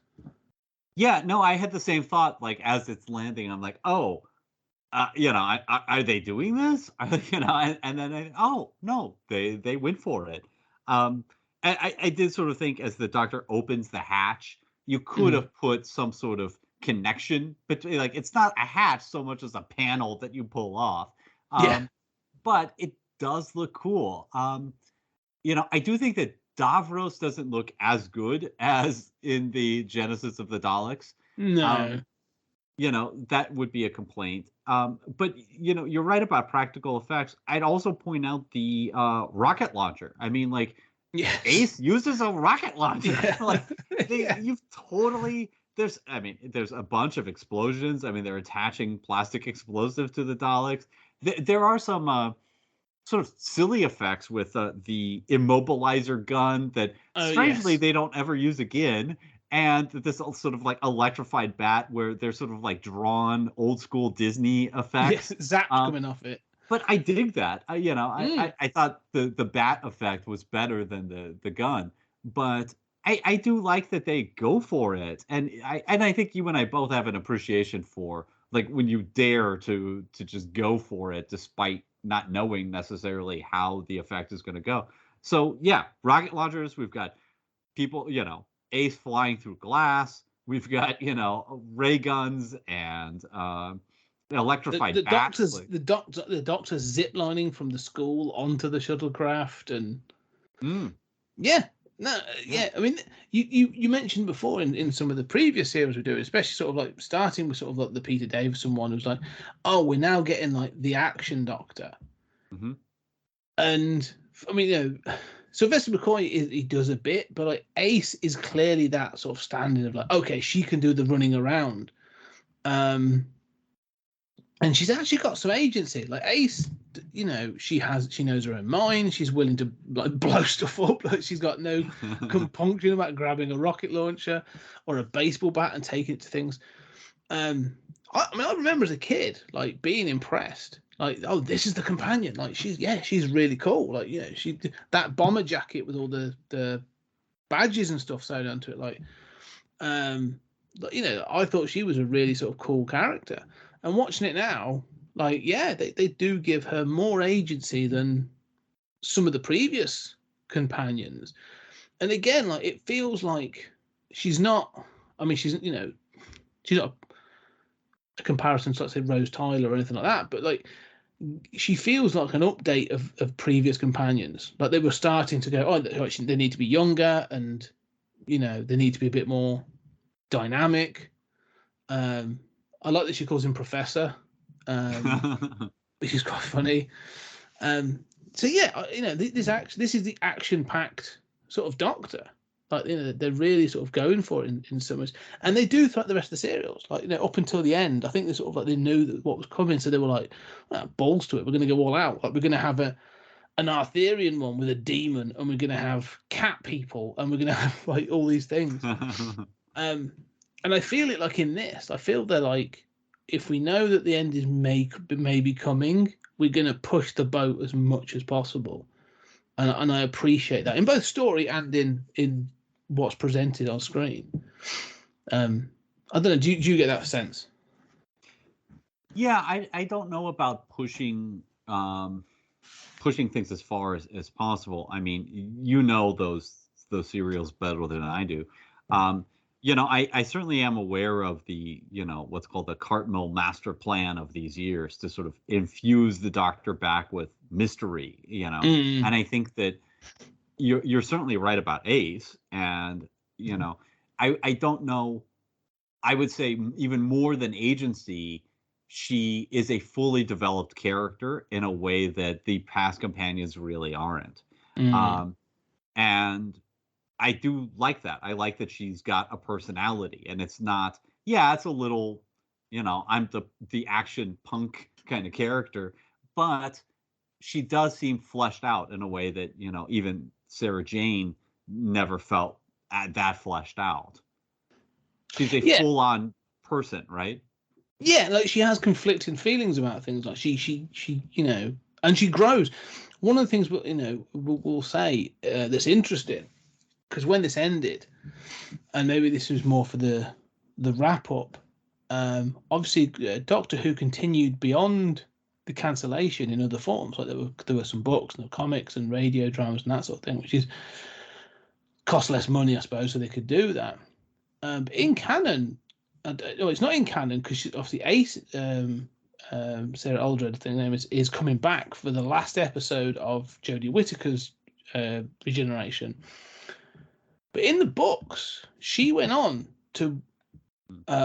Yeah, no, I had the same thought. Like, as it's landing, I'm like, oh, are they doing this? And then oh no, they went for it. I did sort of think, as the Doctor opens the hatch, you could have put some sort of connection between, like, it's not a hatch so much as a panel that you pull off. But it does look cool. I do think that Davros doesn't look as good as in the Genesis of the Daleks. No. That would be a complaint. But you're right about practical effects. I'd also point out the rocket launcher. I mean, like, yes. Ace uses a rocket launcher. Yeah. Like, you've totally. There's a bunch of explosions. I mean, they're attaching plastic explosives to the Daleks. There are some sort of silly effects with the immobilizer gun that strangely they don't ever use again. And this sort of like electrified bat where they're sort of like drawn old school Disney effects. Yes, zap coming off it. But I dig that. I thought the bat effect was better than the gun. But I do like that they go for it. And I think you and I both have an appreciation for, like, when you dare to just go for it despite not knowing necessarily how the effect is going to go. So yeah, rocket launchers, we've got people, Ace flying through glass. We've got, ray guns and electrified bats. The doctor's zip lining from the school onto the shuttlecraft, and I mean, you mentioned before in some of the previous series we do, especially sort of like starting with sort of like the Peter Davison one, who's like, oh, we're now getting like the action Doctor, and I mean, Sylvester McCoy he does a bit, but like Ace is clearly that sort of standing of like, okay, she can do the running around, and she's actually got some agency. Like Ace, she knows her own mind. She's willing to like blow stuff up. Like, she's got no compunction about grabbing a rocket launcher or a baseball bat and taking it to things. I remember as a kid like being impressed. Like, oh, this is the companion. Like, she's really cool. Like, she that bomber jacket with all the badges and stuff sewn onto it. Like, I thought she was a really sort of cool character. And watching it now, like, yeah, they do give her more agency than some of the previous companions. And again, like, it feels like she's not. I mean, she's not a comparison to, let's say, Rose Tyler or anything like that. But like, she feels like an update of previous companions. Like, they were starting to go, oh, they need to be younger, and they need to be a bit more dynamic. I like that she calls him Professor, which is quite funny. So yeah, this is the action-packed sort of Doctor. Like, they're really sort of going for it in some ways, and they do throughout the rest of the serials. Like, up until the end, I think they sort of like they knew that what was coming, so they were like, balls to it. We're going to go all out. Like, we're going to have an Arthurian one with a demon, and we're going to have cat people, and we're going to have like all these things. And I feel it like in this. I feel they're like, if we know that the end is maybe coming, we're going to push the boat as much as possible. And I appreciate that in both story and in what's presented on screen. I don't know. Do you get that sense? Yeah, I don't know about pushing things as far as possible. I mean, those serials better than I do. I certainly am aware of the, what's called the Cartmill master plan of these years to sort of infuse the Doctor back with mystery, and I think that you're certainly right about Ace. And, I don't know, I would say even more than agency, she is a fully developed character in a way that the past companions really aren't. And I do like that. I like that she's got a personality, and it's not, yeah, it's a little, I'm the action punk kind of character, but she does seem fleshed out in a way that, even Sarah Jane never felt that fleshed out. She's a full-on person, right? Yeah, like she has conflicting feelings about things. Like she and she grows. One of the things we'll say that's interesting, because when this ended, and maybe this was more for the wrap up. Obviously, Doctor Who continued beyond the cancellation in other forms. Like there were some books and comics and radio dramas and that sort of thing, which is cost less money, I suppose, so they could do that. But in canon, it's not in canon because obviously Ace, Sarah Aldred, I think her name is coming back for the last episode of Jodie Whittaker's regeneration. But in the books, she went on to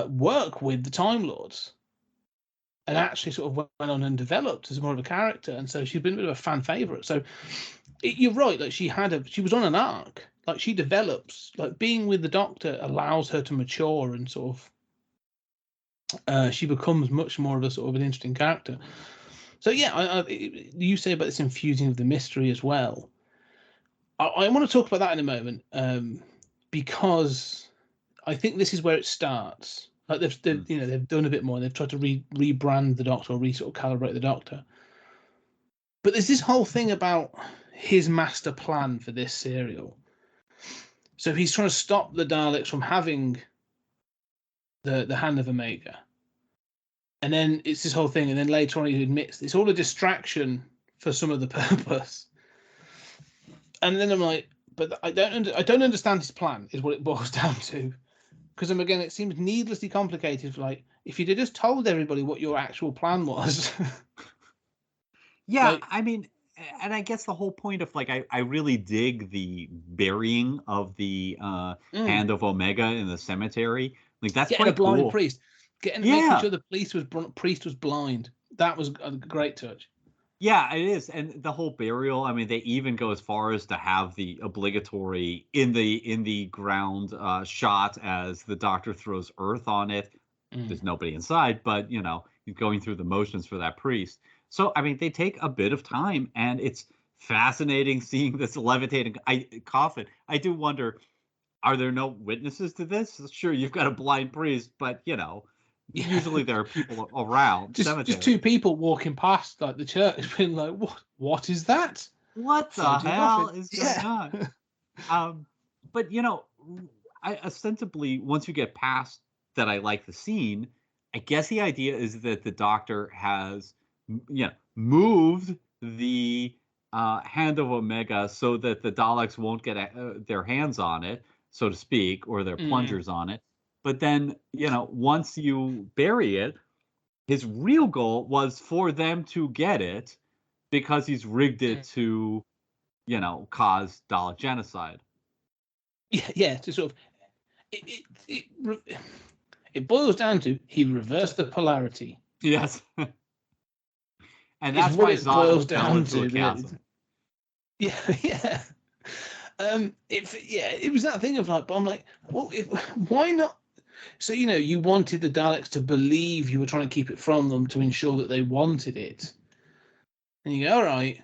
work with the Time Lords, and actually sort of went on and developed as more of a character, and so she's been a bit of a fan favorite. So you're right, like she was on an arc. Like she develops, like being with the Doctor allows her to mature and sort of she becomes much more of a sort of an interesting character. So yeah, you say about this infusing of the mystery as well. I want to talk about that in a moment, because I think this is where it starts. Like they've done a bit more. They've tried to rebrand the Doctor, or sort of calibrate the Doctor. But there's this whole thing about his master plan for this serial. So he's trying to stop the Daleks from having the Hand of Omega. And then it's this whole thing, and then later on he admits it's all a distraction for some of the purpose. And then I'm like, but I don't understand his plan, is what it boils down to. Because again, it seems needlessly complicated. Like if you'd have just told everybody what your actual plan was. Yeah, like, I mean, and I guess the whole point of like I really dig the burying of the Hand of Omega in the cemetery. Like that's getting quite a blind cool. Priest, making sure the priest was blind. That was a great touch. Yeah, it is, and the whole burial. I mean, they even go as far as to have the obligatory in the ground shot as the Doctor throws earth on it. There's nobody inside, but he's going through the motions for that priest. So I mean, they take a bit of time, and it's fascinating seeing this levitating coffin. I do wonder, are there no witnesses to this? Sure, you've got a blind priest, but usually there are people around. Just two people walking past like the church, being like, "What is that? What the hell is going on?" But I ostensibly, once you get past that, I like the scene. I guess the idea is that the Doctor has, moved the Hand of Omega so that the Daleks won't get their hands on it, so to speak, or their plungers on it. But then, once you bury it, his real goal was for them to get it because he's rigged it to, cause Dalek genocide. Yeah. To sort of, it boils down to he reversed the polarity. Yes. And that's what it boils down to. Yeah. It was that thing of like, but I'm like, well, why not? So you wanted the Daleks to believe you were trying to keep it from them to ensure that they wanted it, and you go, all right.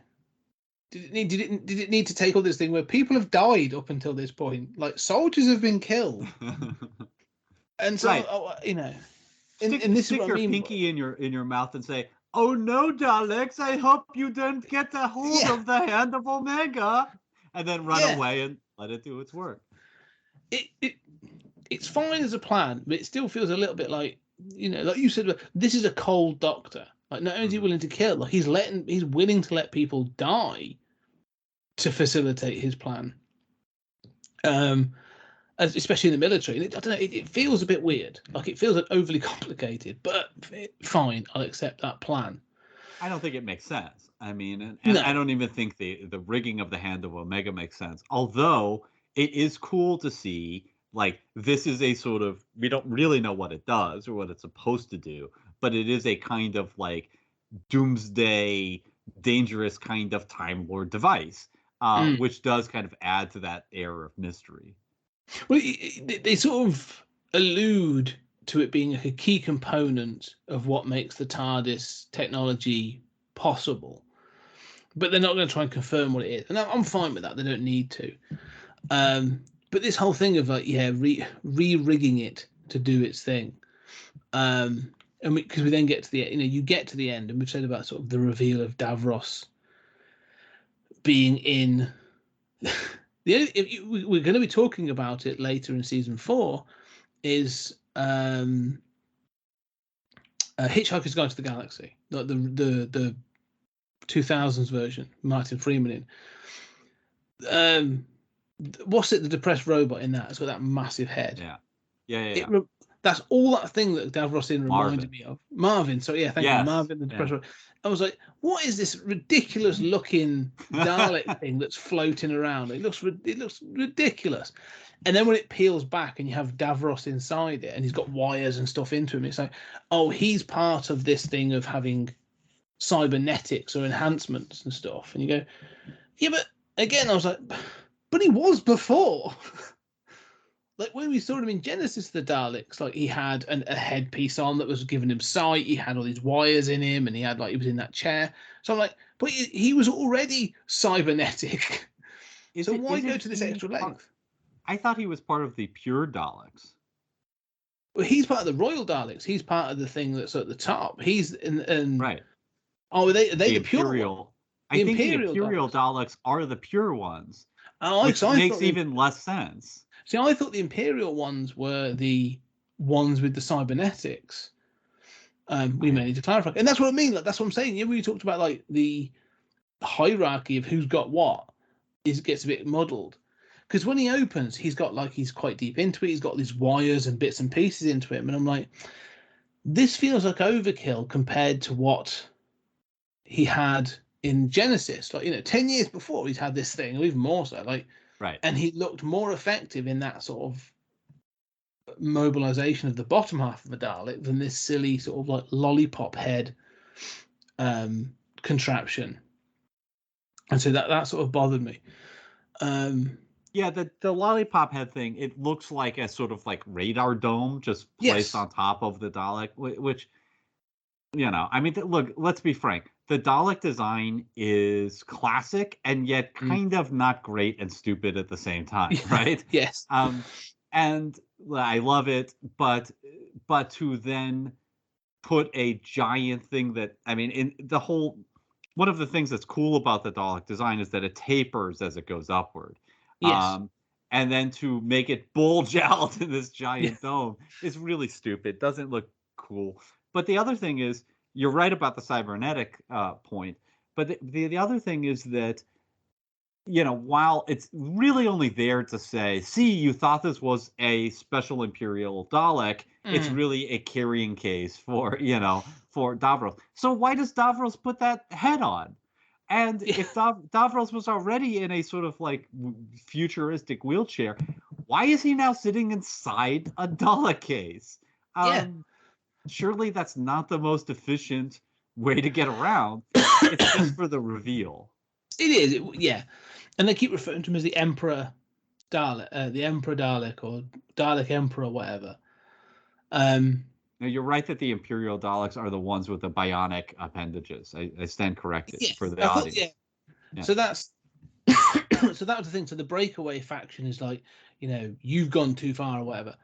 Did it need to take all this thing where people have died up until this point, like soldiers have been killed, and so right. Stick your pinky in your mouth and say, "Oh no, Daleks! I hope you don't get a hold of the Hand of Omega," and then run away and let it do its work. It's fine as a plan, but it still feels a little bit like like you said, this is a cold Doctor. Like not only is he willing to kill, like he's willing to let people die to facilitate his plan. Especially in the military. And I don't know, it feels a bit weird. Like it feels like overly complicated, but fine, I'll accept that plan. I don't think it makes sense. I mean, and I don't even think the rigging of the Hand of Omega makes sense. Although it is cool to see, like, this is a sort of, we don't really know what it does or what it's supposed to do, but it is a kind of like doomsday, dangerous kind of Time Lord device. which does kind of add to that air of mystery. Well, they sort of allude to it being a key component of what makes the TARDIS technology possible, but they're not going to try and confirm what it is, and I'm fine with that. They don't need to. But this whole thing of like, re-rigging it to do its thing, and because we then get to the, you get to the end, and we've said about sort of the reveal of Davros being in. We're going to be talking about it later in season 4. Is Hitchhiker's Guide to the Galaxy, the 2000s version, Martin Freeman in. What's it? The depressed robot in that. It's got that massive head. Yeah. That's all that thing that Davros in reminded me of. Marvin. So yeah, thank you, Marvin. The depressed robot. I was like, what is this ridiculous looking Dalek thing that's floating around? It looks ridiculous. And then when it peels back and you have Davros inside it, and he's got wires and stuff into him, it's like, oh, he's part of this thing of having cybernetics or enhancements and stuff. And you go, yeah, but again, I was like, but he was before. Like when we saw him in Genesis, the Daleks, like he had a headpiece on that was giving him sight. He had all these wires in him, and he was in that chair. So I'm like, but he was already cybernetic. So why go to this extra length? I thought he was part of the pure Daleks. Well, he's part of the Royal Daleks. He's part of the thing that's at the top. He's in right. Oh, are they the Imperial? Pure? I think the Imperial Daleks are the pure ones. Oh, which makes even less sense. See, I thought the Imperial ones were the ones with the cybernetics. We may need to clarify, and that's what I mean. Like, that's what I'm saying. Yeah, we talked about like the hierarchy of who's got what gets a bit muddled. Because when he opens, he's quite deep into it. He's got these wires and bits and pieces into him, and I'm like, this feels like overkill compared to what he had in Genesis. Like 10 years before, he's had this thing, or even more so. Like, right, and he looked more effective in that sort of mobilization of the bottom half of the Dalek than this silly sort of like lollipop head contraption. And so that sort of bothered me. Yeah, the lollipop head thing, it looks like a sort of like radar dome just placed on top of the Dalek, which, I mean, look, let's be frank. The Dalek design is classic and yet kind of not great and stupid at the same time, right? Yes. And I love it, but to then put a giant thing that, I mean, in the whole, one of the things that's cool about the Dalek design is that it tapers as it goes upward. Yes. And then to make it bulge out in this giant dome is really stupid. Doesn't look cool. But the other thing is, you're right about the cybernetic point. But the other thing is that, while it's really only there to say, see, you thought this was a special Imperial Dalek, it's really a carrying case for Davros. So why does Davros put that head on? And if Davros was already in a sort of like futuristic wheelchair, why is he now sitting inside a Dalek case? Surely that's not the most efficient way to get around. It's just for the reveal. It is, yeah. And they keep referring to him as the Emperor Dalek, the Emperor Dalek, or Dalek Emperor, whatever. Now, you're right that the Imperial Daleks are the ones with the bionic appendages. I stand corrected for the audience. Yeah. So that's so that was the thing. So the breakaway faction is like, you've gone too far or whatever.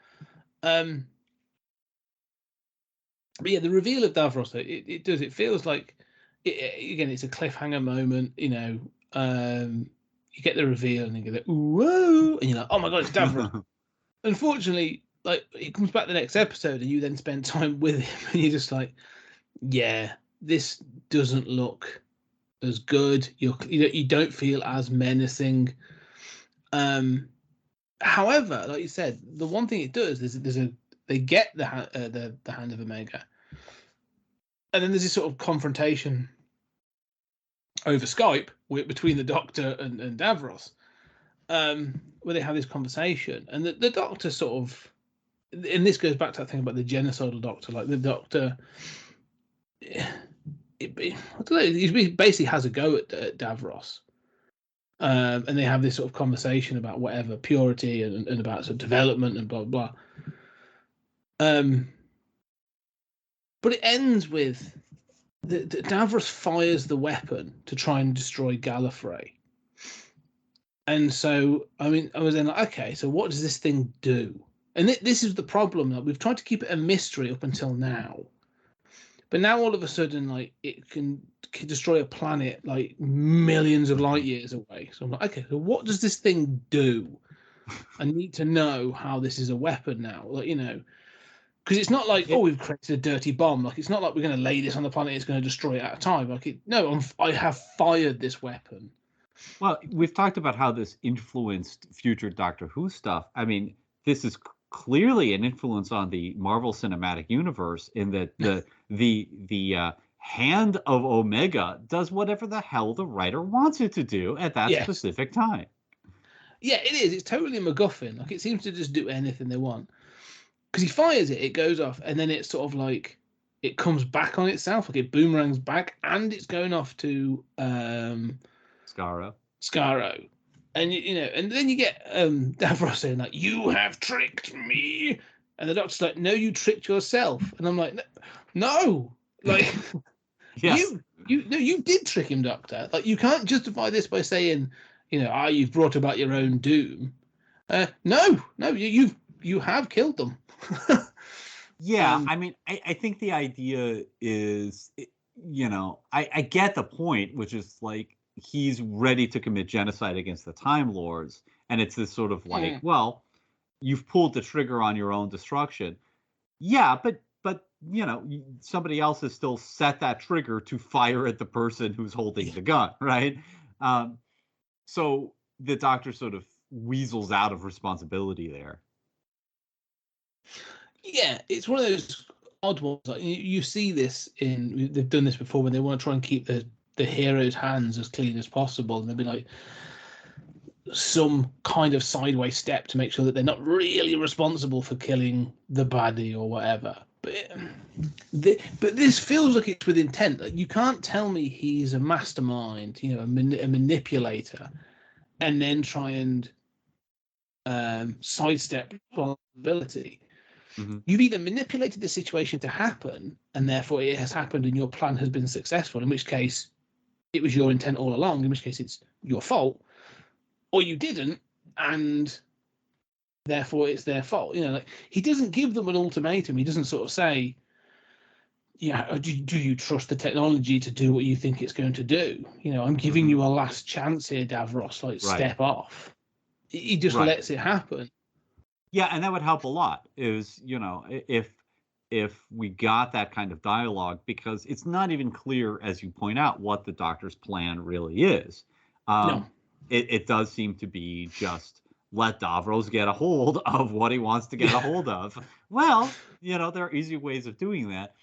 But yeah, the reveal of Davros, it does. It feels like, again, it's a cliffhanger moment. You get the reveal and you go, whoa, and you're like, oh my god, it's Davros. Unfortunately, like, it comes back the next episode and you then spend time with him and you're just like, yeah, this doesn't look as good. You don't feel as menacing. However, like you said, the one thing it does is they get the hand of Omega, and then there's this sort of confrontation over Skype between the Doctor and Davros, where they have this conversation, and the Doctor sort of, and this goes back to that thing about the genocidal Doctor, like the Doctor, I don't know, he basically has a go at Davros, And they have this sort of conversation about whatever purity and about sort of development and blah blah. But it ends with the Davros fires the weapon to try and destroy Gallifrey. And so, I mean, I was then like, okay, so what does this thing do? And this is the problem. Like, we've tried to keep it a mystery up until now, but now all of a sudden, like, it can destroy a planet like millions of light years away. So I'm like, okay, so what does this thing do? I need to know how this is a weapon now. Like, you know, because it's not like, oh, we've created a dirty bomb. Like, it's not like we're going to lay this on the planet. It's going to destroy it at a time. Like, I have fired this weapon. Well, we've talked about how this influenced future Doctor Who stuff. I mean, this is clearly an influence on the Marvel Cinematic Universe in that the hand of Omega does whatever the hell the writer wants it to do at that specific time. Yeah, it is. It's totally a MacGuffin. Like, it seems to just do anything they want. Because he fires it, it goes off, and then it's sort of like it comes back on itself. Like, it boomerangs back, and it's going off to Skaro. And you know, and then you get Davros saying like, "You have tricked me," and the Doctor's like, "No, you tricked yourself." And I'm like, "No, like, yes. you did trick him, Doctor. Like, you can't justify this by saying, you know, you've brought about your own doom. No, you have killed them." Yeah, I mean, I think the idea is, you know, I get the point, which is like, he's ready to commit genocide against the Time Lords, and it's this sort of like, well, you've pulled the trigger on your own destruction. Yeah, but you know, somebody else has still set that trigger to fire at the person who's holding the gun, right? So the Doctor sort of weasels out of responsibility there. Yeah, it's one of those odd ones. Like, you see this they've done this before when they want to try and keep the hero's hands as clean as possible, and they'll be like some kind of sideways step to make sure that they're not really responsible for killing the baddie or whatever. But this feels like it's with intent. Like, you can't tell me he's a mastermind, you know, a manipulator, and then try and sidestep responsibility. Mm-hmm. You've either manipulated the situation to happen, and therefore it has happened, and your plan has been successful, in which case it was your intent all along, in which case it's your fault, or you didn't, and therefore it's their fault. You know, like, he doesn't give them an ultimatum. He doesn't sort of say, yeah, do you trust the technology to do what you think it's going to do? You know, I'm giving you a last chance here, Davros, like, step off. He just lets it happen. Yeah, and that would help a lot, is, you know, if we got that kind of dialogue, because it's not even clear, as you point out, what the Doctor's plan really is. No. It does seem to be just let Davros get a hold of what he wants to get a hold of. Well, you know, there are easy ways of doing that,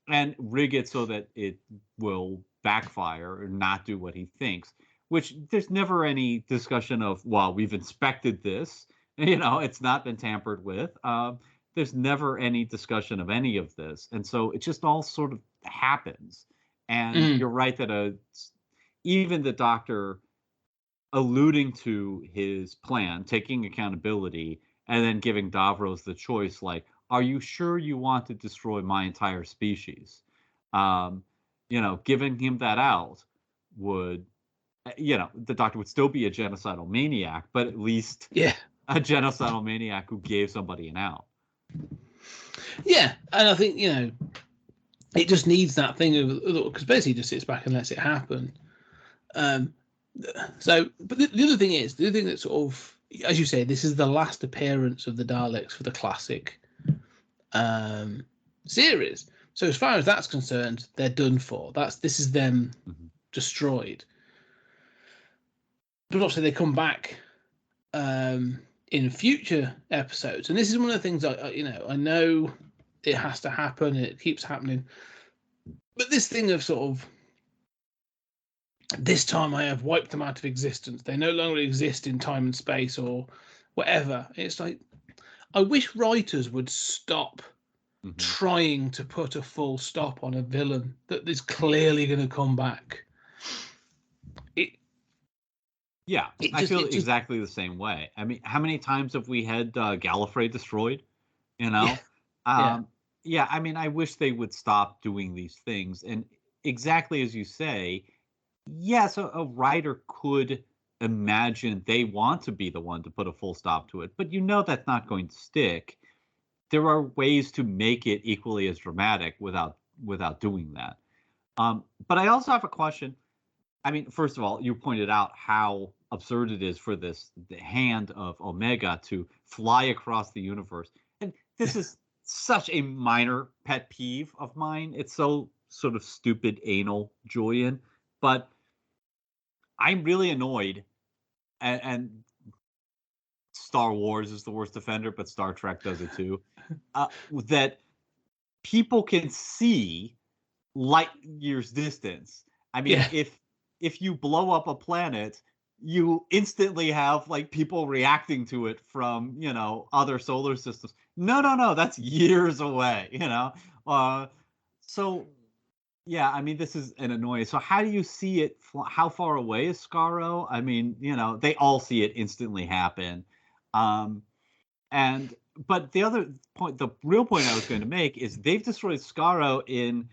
and rig it so that it will backfire or not do what he thinks, which there's never any discussion of, well, we've inspected this. You know, it's not been tampered with. There's never any discussion of any of this. And so it just all sort of happens. And you're right that even the Doctor alluding to his plan, taking accountability, and then giving Davros the choice, like, are you sure you want to destroy my entire species? You know, giving him that out would, you know, the Doctor would still be a genocidal maniac, but at least a genocidal maniac who gave somebody an out. Yeah, and I think, you know, it just needs that thing of, because basically he just sits back and lets it happen. So, but the other thing that sort of, as you say, this is the last appearance of the Daleks for the classic series. So as far as that's concerned, they're done for. This is them destroyed. But obviously they come back in future episodes, and this is one of the things I know it has to happen, and it keeps happening. But this thing of sort of, this time I have wiped them out of existence. They no longer exist in time and space or whatever. It's like, I wish writers would stop trying to put a full stop on a villain that is clearly going to come back. Yeah, I feel exactly the same way. I mean, how many times have we had Gallifrey destroyed? You know, Yeah. yeah. I mean, I wish they would stop doing these things. And exactly as you say, yes, a writer could imagine they want to be the one to put a full stop to it, but that's not going to stick. There are ways to make it equally as dramatic without doing that. But I also have a question. I mean, first of all, you pointed out how absurd it is for the hand of Omega to fly across the universe. And this is such a minor pet peeve of mine. It's so sort of stupid anal, Julian. But I'm really annoyed. And Star Wars is the worst offender, but Star Trek does it too. That people can see light years distance. I mean, if you blow up a planet, you instantly have like people reacting to it from other solar systems. No, that's years away. So yeah, I mean, this is an annoyance. So how do you see it? How far away is Skaro? I mean, they all see it instantly happen. But the other point, the real point I was going to make is they've destroyed Skaro in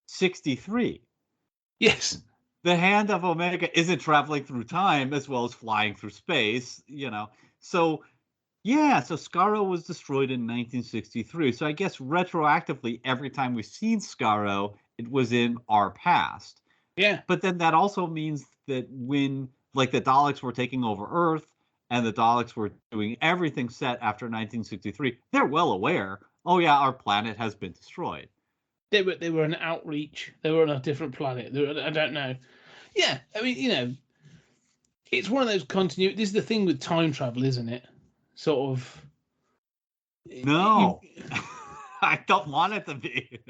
63. Yes. The hand of Omega isn't traveling through time as well as flying through space, So, yeah, so Skaro was destroyed in 1963. So I guess retroactively, every time we've seen Skaro, it was in our past. Yeah. But then that also means that when, like, the Daleks were taking over Earth and the Daleks were doing everything set after 1963, they're well aware, oh, yeah, our planet has been destroyed. They were an outreach. They were on a different planet. I don't know. Yeah, I mean, it's one of those continuity. This is the thing with time travel, isn't it? Sort of. No, I don't want it to be.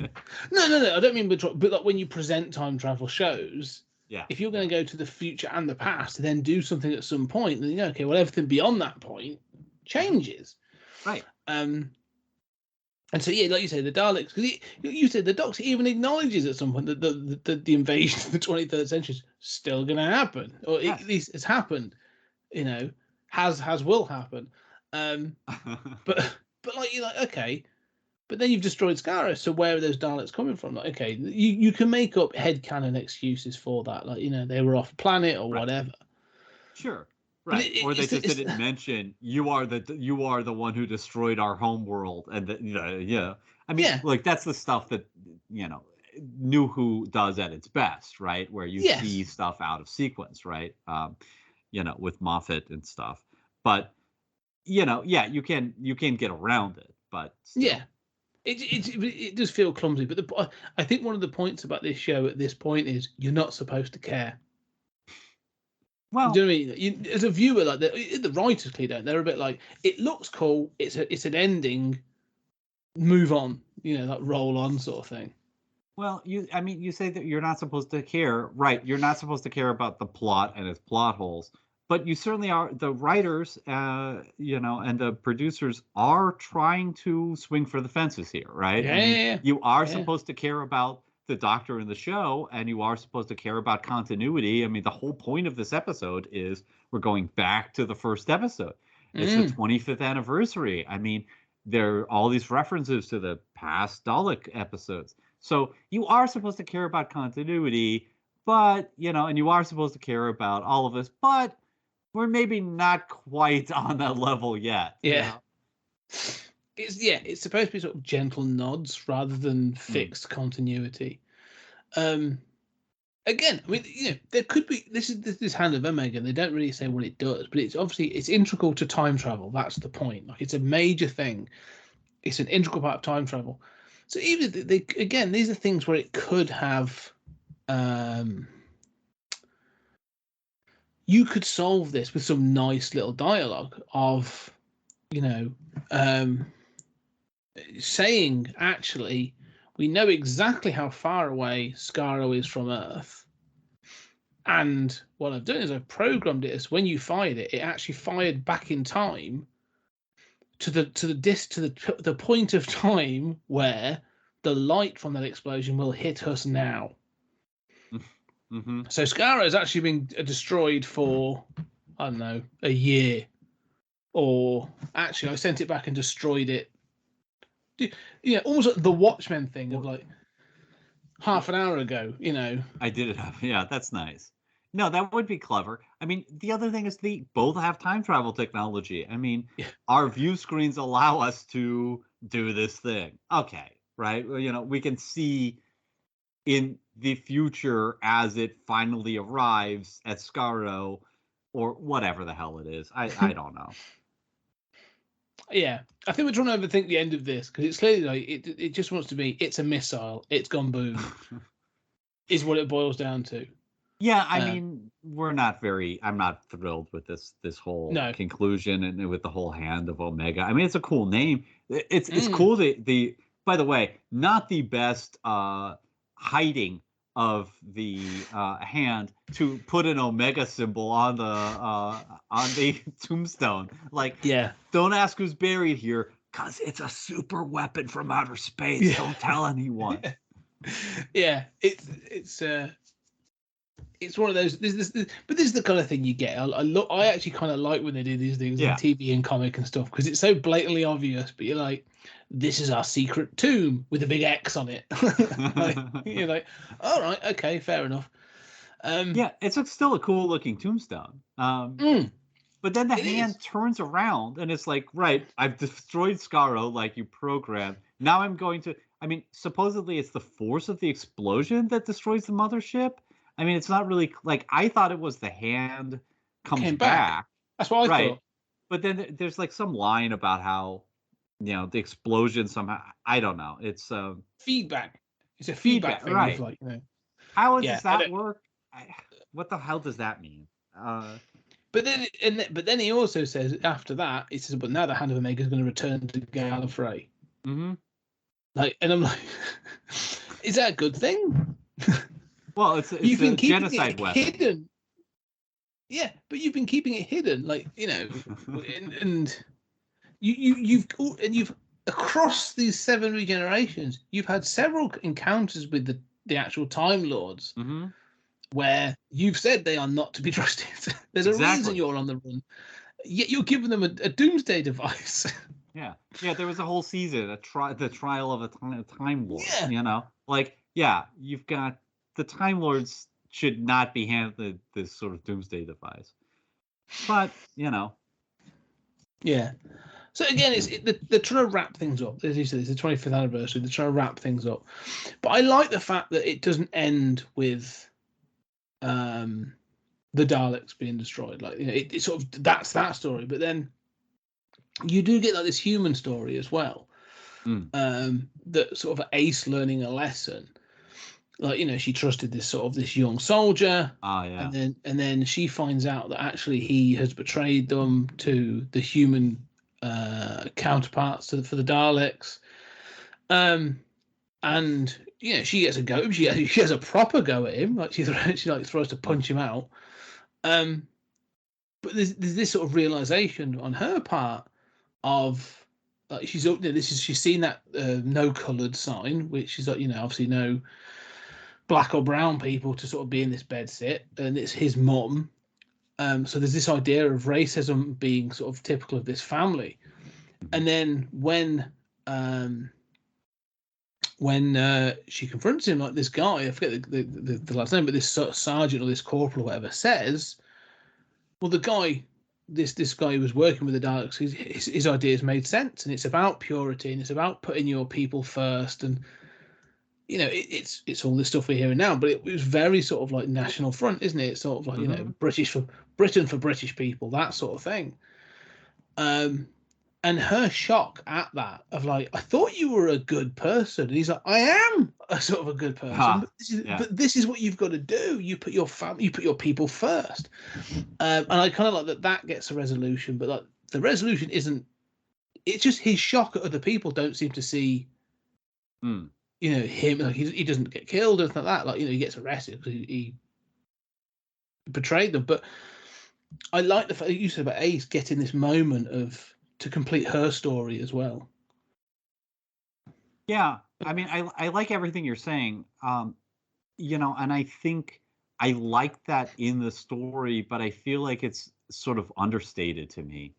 No. I don't mean, but like when you present time travel shows, yeah. If you're going to go to the future and the past, then do something at some point, then okay, well, everything beyond that point changes. Right. And so, yeah, like you say, the Daleks, because you said the Doctor even acknowledges at some point that the invasion of the 23rd century is still going to happen, or at least it's happened, will happen. But like, you're like, okay, but then you've destroyed Skaro, so where are those Daleks coming from? Like, okay, you can make up headcanon excuses for that, like, they were off planet or whatever. Sure. Right, or they just didn't mention you are the one who destroyed our home world, and I mean, like that's the stuff that New Who does at its best, right? Where you see stuff out of sequence, right? With Moffat and stuff, but you can get around it, but still. It does feel clumsy. But I think one of the points about this show at this point is you're not supposed to care. Well, do you know what I mean? As a viewer, like the writers clearly don't. They're a bit like, it looks cool. It's an ending. Move on. That roll on sort of thing. Well, you say that you're not supposed to care, right? You're not supposed to care about the plot and its plot holes, but you certainly are. The writers, and the producers are trying to swing for the fences here, right? Yeah. You are supposed to care about the Doctor in the show, and you are supposed to care about continuity. I mean, the whole point of this episode is we're going back to the first episode. It's the 25th anniversary. I mean, there are all these references to the past Dalek episodes. So you are supposed to care about continuity, but, and you are supposed to care about all of this, but we're maybe not quite on that level yet. Yeah. It's supposed to be sort of gentle nods rather than fixed continuity. Again, I mean, there could be this hand of Omega. They don't really say what it does, but it's integral to time travel. That's the point. Like, it's a major thing. It's an integral part of time travel. So even these are things where it could have. You could solve this with some nice little dialogue of, saying, actually, we know exactly how far away Skaro is from Earth. And what I've done is I've programmed it as when you fired it, it actually fired back in time to the point of time where the light from that explosion will hit us now. Mm-hmm. So Skaro has actually been destroyed for I don't know, a year, or actually I sent it back and destroyed it. Yeah, almost like the Watchmen thing of like half an hour ago. I did it. Yeah, that's nice. No, that would be clever. I mean, the other thing is they both have time travel technology. I mean, Yeah. our view screens allow us to do this thing. Okay, right? Well, we can see in the future as it finally arrives at Skaro or whatever the hell it is. I don't know. Yeah, I think we're trying to overthink the end of this because it's clearly like it just wants to be. It's a missile. It's gone boom. Is what it boils down to. Yeah, I mean, I'm not thrilled with this whole No. conclusion and with the whole hand of Omega. I mean, it's a cool name. It's Mm. cool the by the way, not the best hiding of the hand to put an Omega symbol on the tombstone. Like, Yeah. don't ask who's buried here, because it's a super weapon from outer space. Yeah. Don't tell anyone. Yeah, it's one of those. But this is the kind of thing you get. I actually kind of like when they do these things in TV and comic and stuff because it's so blatantly obvious. But you're like, this is our secret tomb with a big X on it. You're like, all right, okay, fair enough. Yeah, it's still a cool looking tombstone. But then the hand turns around and it's like, right, I've destroyed Skaro like you programmed. Now I'm going to. I mean, supposedly it's the force of the explosion that destroys the mothership. I mean, it's not really like I thought it was the hand comes back. That's what I thought. But then there's like some line about how, the explosion somehow. I don't know. It's feedback. It's a feedback thing. Right? Like, how does that work? What the hell does that mean? But then he also says after that, he says, but now the hand of Omega is going to return to Gallifrey. Mm-hmm. Like, and I'm like, is that a good thing? Well, it's you've been a keeping genocide it weapon. Hidden. Yeah, but you've been keeping it hidden, like and you've across these 7 regenerations, you've had several encounters with the actual Time Lords, where you've said they are not to be trusted. There's a reason you're on the run, yet you're giving them a doomsday device. Yeah, there was a whole season, the trial of a Time Lord. Yeah. You've got the Time Lords should not be handed this sort of doomsday device, but Yeah. So again, they're trying to wrap things up. As you said, it's the 25th anniversary. They're trying to wrap things up, but I like the fact that it doesn't end with the Daleks being destroyed. Like, it sort of that's that story, but then you do get like this human story as well. That sort of Ace learning a lesson. Like, she trusted this young soldier. And then she finds out that actually he has betrayed them to the human counterparts for the Daleks. And she gets a go. She has a proper go at him. Like she throws to punch him out. But there's this sort of realization on her part of like she's seen that no coloured sign, which is obviously no black or brown people to sort of be in this bed sit, and it's his mum. So there's this idea of racism being sort of typical of this family. And then when she confronts him, like this guy, I forget the last name, but this sort of sergeant or this corporal or whatever says, well, the guy, this guy who was working with the Daleks, his ideas made sense, and it's about purity, and it's about putting your people first, and it's all this stuff we're hearing now, but it was very sort of like National Front, isn't it? It's sort of like British for Britain for British people, that sort of thing. And her shock at that of like, I thought you were a good person, and he's like, I am a sort of a good person, but this is what you've got to do. You put your family, you put your people first. And I kind of like that gets a resolution, but like the resolution isn't. It's just his shock at other people don't seem to see. Him, like he doesn't get killed or anything like that. Like, he gets arrested because he betrayed them. But I like the fact that you said about Ace getting this moment to complete her story as well. Yeah, I mean, I like everything you're saying. And I think I like that in the story, but I feel like it's sort of understated to me.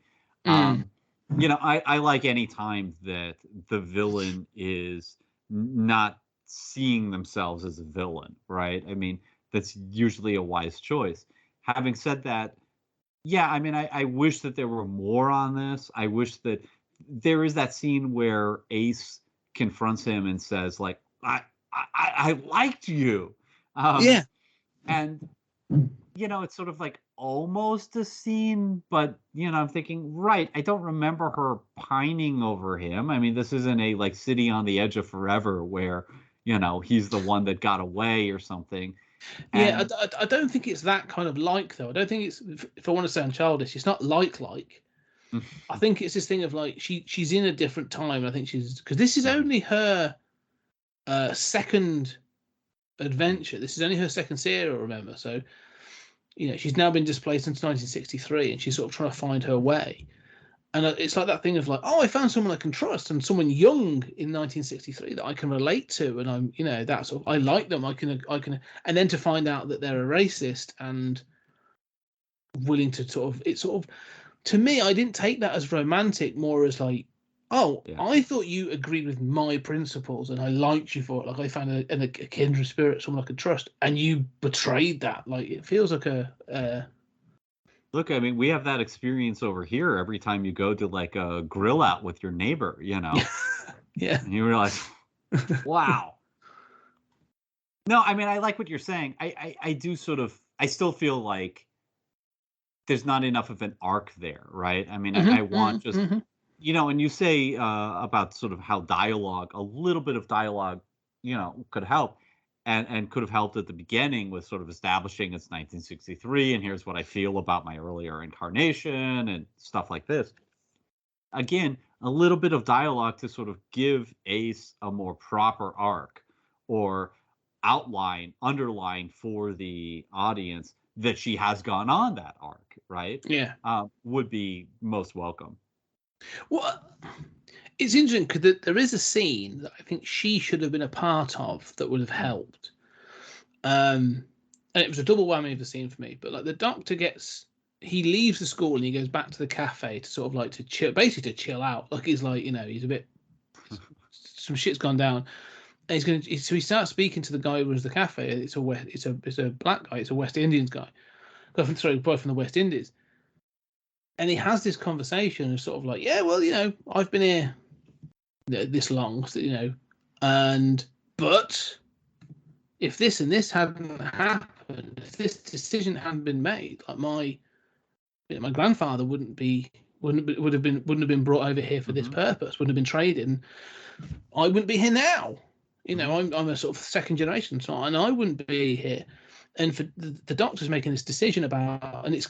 I like any time that the villain is not seeing themselves as a villain, right? I mean, that's usually a wise choice. Having said that, yeah, I mean, I wish that there were more on this. I wish that there is that scene where Ace confronts him and says, like, I liked you. Yeah. And, it's sort of like almost a scene, but, I'm thinking, right, I don't remember her pining over him. I mean, this isn't a like City on the Edge of Forever where, he's the one that got away or something. Yeah, I don't think it's that kind of like, though. I don't think it's, if I want to sound childish, it's not like. I think it's this thing of like she's in a different time. I think because this is only her second adventure. This is only her second serial, remember? So, she's now been displaced since 1963, and she's sort of trying to find her way. And it's like that thing of like, oh, I found someone I can trust, and someone young in 1963 that I can relate to, and I'm, that sort of, I like them. I can, and then to find out that they're a racist and willing to to me, I didn't take that as romantic, more as like, oh, yeah. I thought you agreed with my principles and I liked you for it. Like I found a kindred spirit, someone I could trust, and you betrayed that. Like it feels like Look, I mean, we have that experience over here every time you go to like a grill out with your neighbor, Yeah. And you realize, wow. No, I mean, I like what you're saying. I do I still feel like there's not enough of an arc there, right? I mean, I want just, and you say about sort of how a little bit of dialogue, could help. And could have helped at the beginning with sort of establishing it's 1963 and here's what I feel about my earlier incarnation and stuff like this. Again, a little bit of dialogue to sort of give Ace a more proper arc or underline for the audience that she has gone on that arc, right? Yeah. Would be most welcome. Well, it's interesting because there is a scene that I think she should have been a part of that would have helped. And it was a double whammy of the scene for me. But like the doctor he leaves the school and he goes back to the cafe to sort of like to chill, basically to chill out. Like he's like, he's a bit, some shit's gone down. And so he starts speaking to the guy who runs the cafe. It's a black guy. It's a West Indians guy. Boy from the West Indies. And he has this conversation of sort of like, yeah, well, I've been here this long, but if this and this hadn't happened, if this decision hadn't been made, like my grandfather wouldn't have been brought over here for this purpose, wouldn't have been traded, and I wouldn't be here now. I'm a sort of second generation, so and I wouldn't be here. And for the doctor's making this decision about, and it's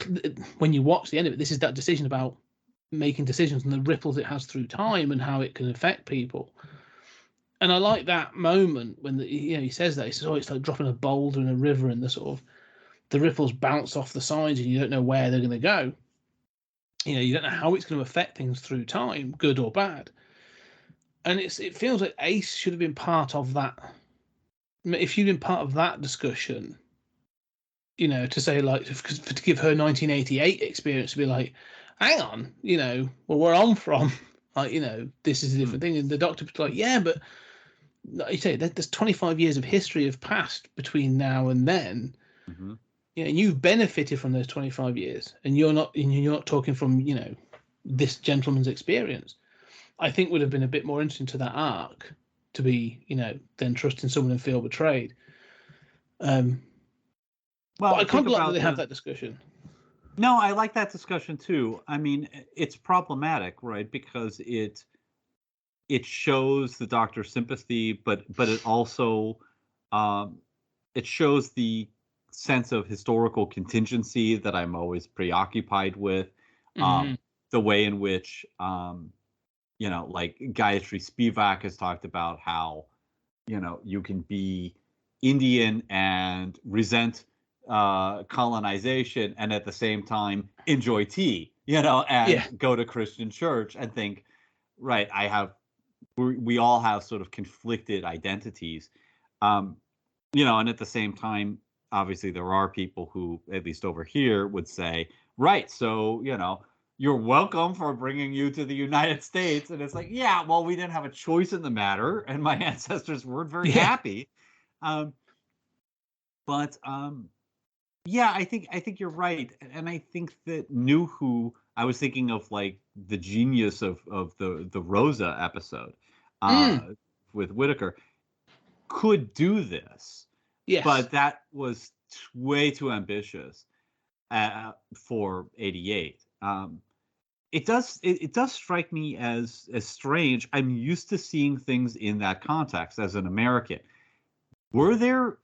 when you watch the end of it, this is that decision about making decisions and the ripples it has through time and how it can affect people. And I like that moment when he says that. He says, "Oh, it's like dropping a boulder in a river, and the ripples bounce off the sides, and you don't know where they're going to go. You don't know how it's going to affect things through time, good or bad." And it feels like Ace should have been part of that. If you'd been part of that discussion, to say like to give her 1988 experience to be like, hang on, well, where I'm from, like, this is a different thing. And the doctor was like, yeah, but like you say, there's 25 years of history have passed between now and then. And you've benefited from those 25 years, and you're not talking from this gentleman's experience. I think would have been a bit more interesting to that arc to be then trusting someone and feel betrayed. Well, I can't like that they have that discussion. No, I like that discussion too. I mean, it's problematic, right? Because it shows the doctor's sympathy, but it also it shows the sense of historical contingency that I'm always preoccupied with. The way in which like Gayatri Spivak has talked about how you can be Indian and resent colonization and at the same time enjoy tea, and go to Christian church and think, right, we all have sort of conflicted identities, and at the same time, obviously there are people who, at least over here, would say, right. So, you're welcome for bringing you to the United States. And it's like, yeah, well, we didn't have a choice in the matter, and my ancestors weren't very happy. But yeah, I think you're right, and I think that New Who. I was thinking of like the genius of the Rosa episode with Whitaker could do this, Yes. but that was way too ambitious for 88. It does strike me as strange. I'm used to seeing things in that context as an American. Were there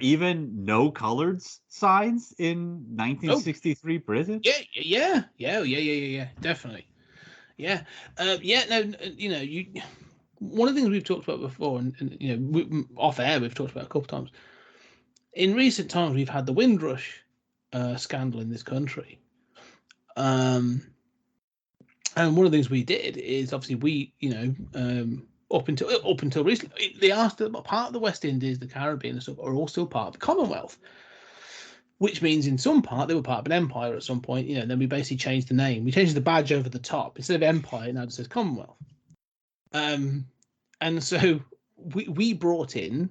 even no colored signs in 1963 Britain? Yeah, definitely. Yeah. No, one of the things we've talked about before, and off air we've talked about a couple of times. In recent times, we've had the Windrush scandal in this country. And one of the things we did is obviously we, up until recently, they asked that part of the West Indies, the Caribbean and stuff are all still part of the Commonwealth, which means in some part they were part of an empire at some point. Then we basically changed the name. We changed the badge over the top. Instead of empire, now it says Commonwealth. And so we brought in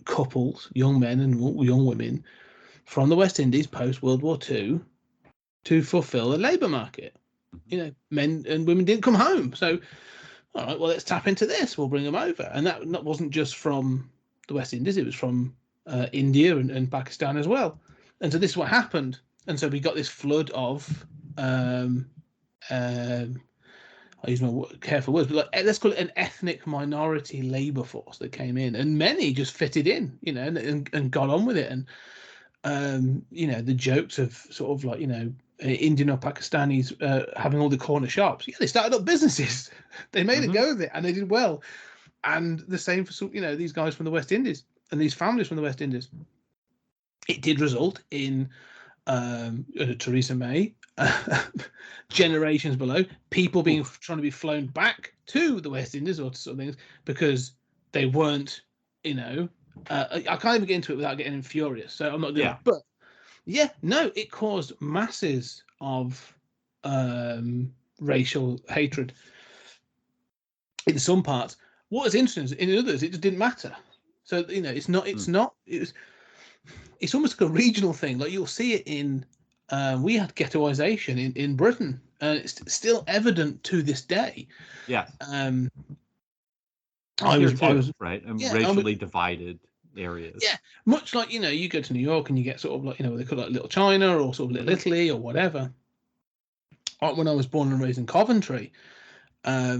couples, young men and young women from the West Indies post World War II to fulfill the labour market. Men and women didn't come home. So, all right, well, let's tap into this. We'll bring them over. And that wasn't just from the West Indies. It was from India and Pakistan as well. And so this is what happened. And so we got this flood of, I use my careful words, but let's call it an ethnic minority labour force that came in. And many just fitted in, and got on with it. And, the jokes of sort of like, Indian or Pakistanis having all the corner shops. Yeah, they started up businesses. They made a go of it, and they did well. And the same for these guys from the West Indies and these families from the West Indies. It did result in Theresa May, generations below, people trying to be flown back to the West Indies or sort of things because they weren't. I can't even get into it without getting furious. So I'm not doing that. But yeah, no, it caused masses of racial hatred in some parts. What was interesting is in others, it just didn't matter. So it's almost like a regional thing. Like you'll see it in we had ghettoization in Britain, and it's still evident to this day. Yeah. I was right, and racially divided areas. Yeah, much like you go to New York and you get sort of like they call it Little China or sort of Little Italy or whatever. When I was born and raised in Coventry,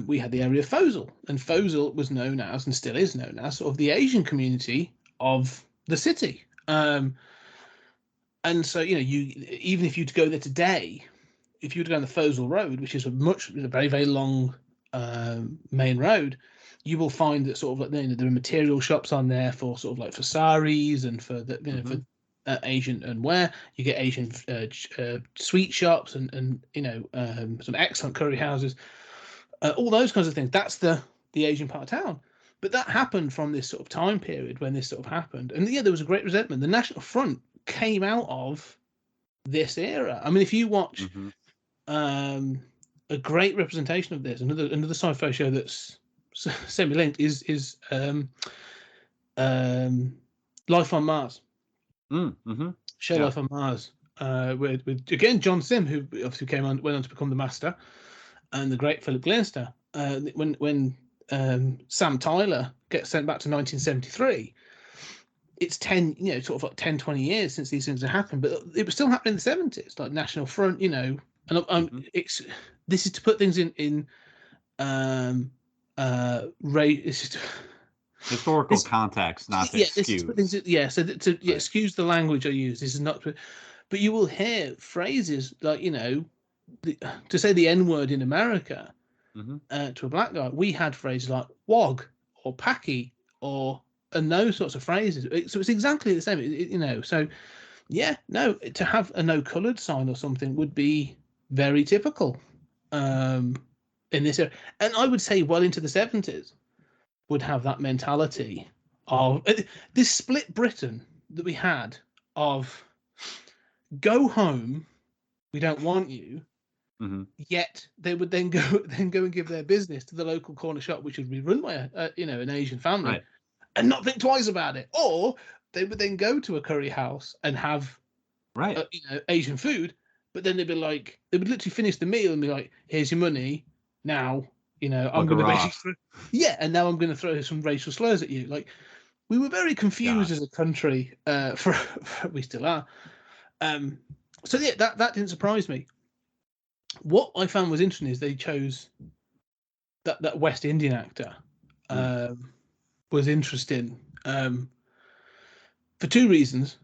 we had the area of Fossil, and Fossil was known as, and still is known as, sort of the Asian community of the city. And so even if you'd go there today, if you were to go on the Fossil Road, which is a very very long main road, you will find that sort of like there are material shops on there for sort of like for saris and for the for Asian and wear. You get Asian sweet shops and some excellent curry houses, all those kinds of things. That's the Asian part of town. But that happened from this sort of time period when this sort of happened, and there was a great resentment. The National Front came out of this era. I mean, if you watch a great representation of this, another sci-fi show that's semi-linked is Life on Mars. Show Life on Mars with again John Sim, who obviously went on to become the Master, and the great Philip Glenister. When Sam Tyler gets sent back to 1973, it's 10 sort of like 10-20 years since these things have happened, but it was still happening in the 70s, like National Front, and this is to put things in historical context, not to excuse. So to excuse the language I use. This is not, but you will hear phrases like to say the N-word in America to a black guy. We had phrases like "wog" or "packy" and those sorts of phrases. So it's exactly the same. So to have a no coloured sign or something would be very typical. In this area, and I would say well into the 70s would have that mentality of this split Britain that we had of go home, we don't want you. Mm-hmm. Yet they would then go and give their business to the local corner shop, which would be run by an Asian family, Right. and not think twice about it. Or they would then go to a curry house and have Right. Asian food, but then they would literally finish the meal and be like, "Here's your money. Now, I'm going to basically, and now I'm going to throw some racial slurs at you." Like, we were very confused as a country. For we still are. So yeah, that didn't surprise me. What I found was interesting is they chose that West Indian actor. Was interesting for two reasons.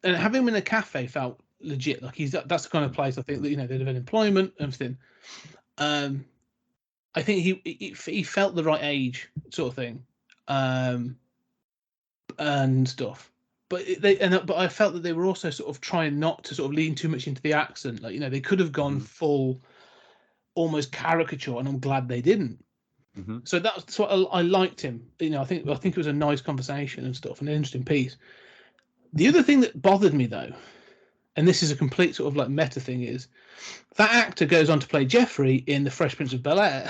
And having him in a cafe felt legit. Like that's the kind of place I think that they'd have had employment and everything. I think he felt the right age, sort of thing, and stuff. But but I felt that they were also sort of trying not to sort of lean too much into the accent. Like they could have gone full, almost caricature, and I'm glad they didn't. Mm-hmm. So that's what I liked him. I think it was a nice conversation and stuff, and an interesting piece. The other thing that bothered me though, and this is a complete sort of like meta thing, is that actor goes on to play Jeffrey in The Fresh Prince of Bel-Air.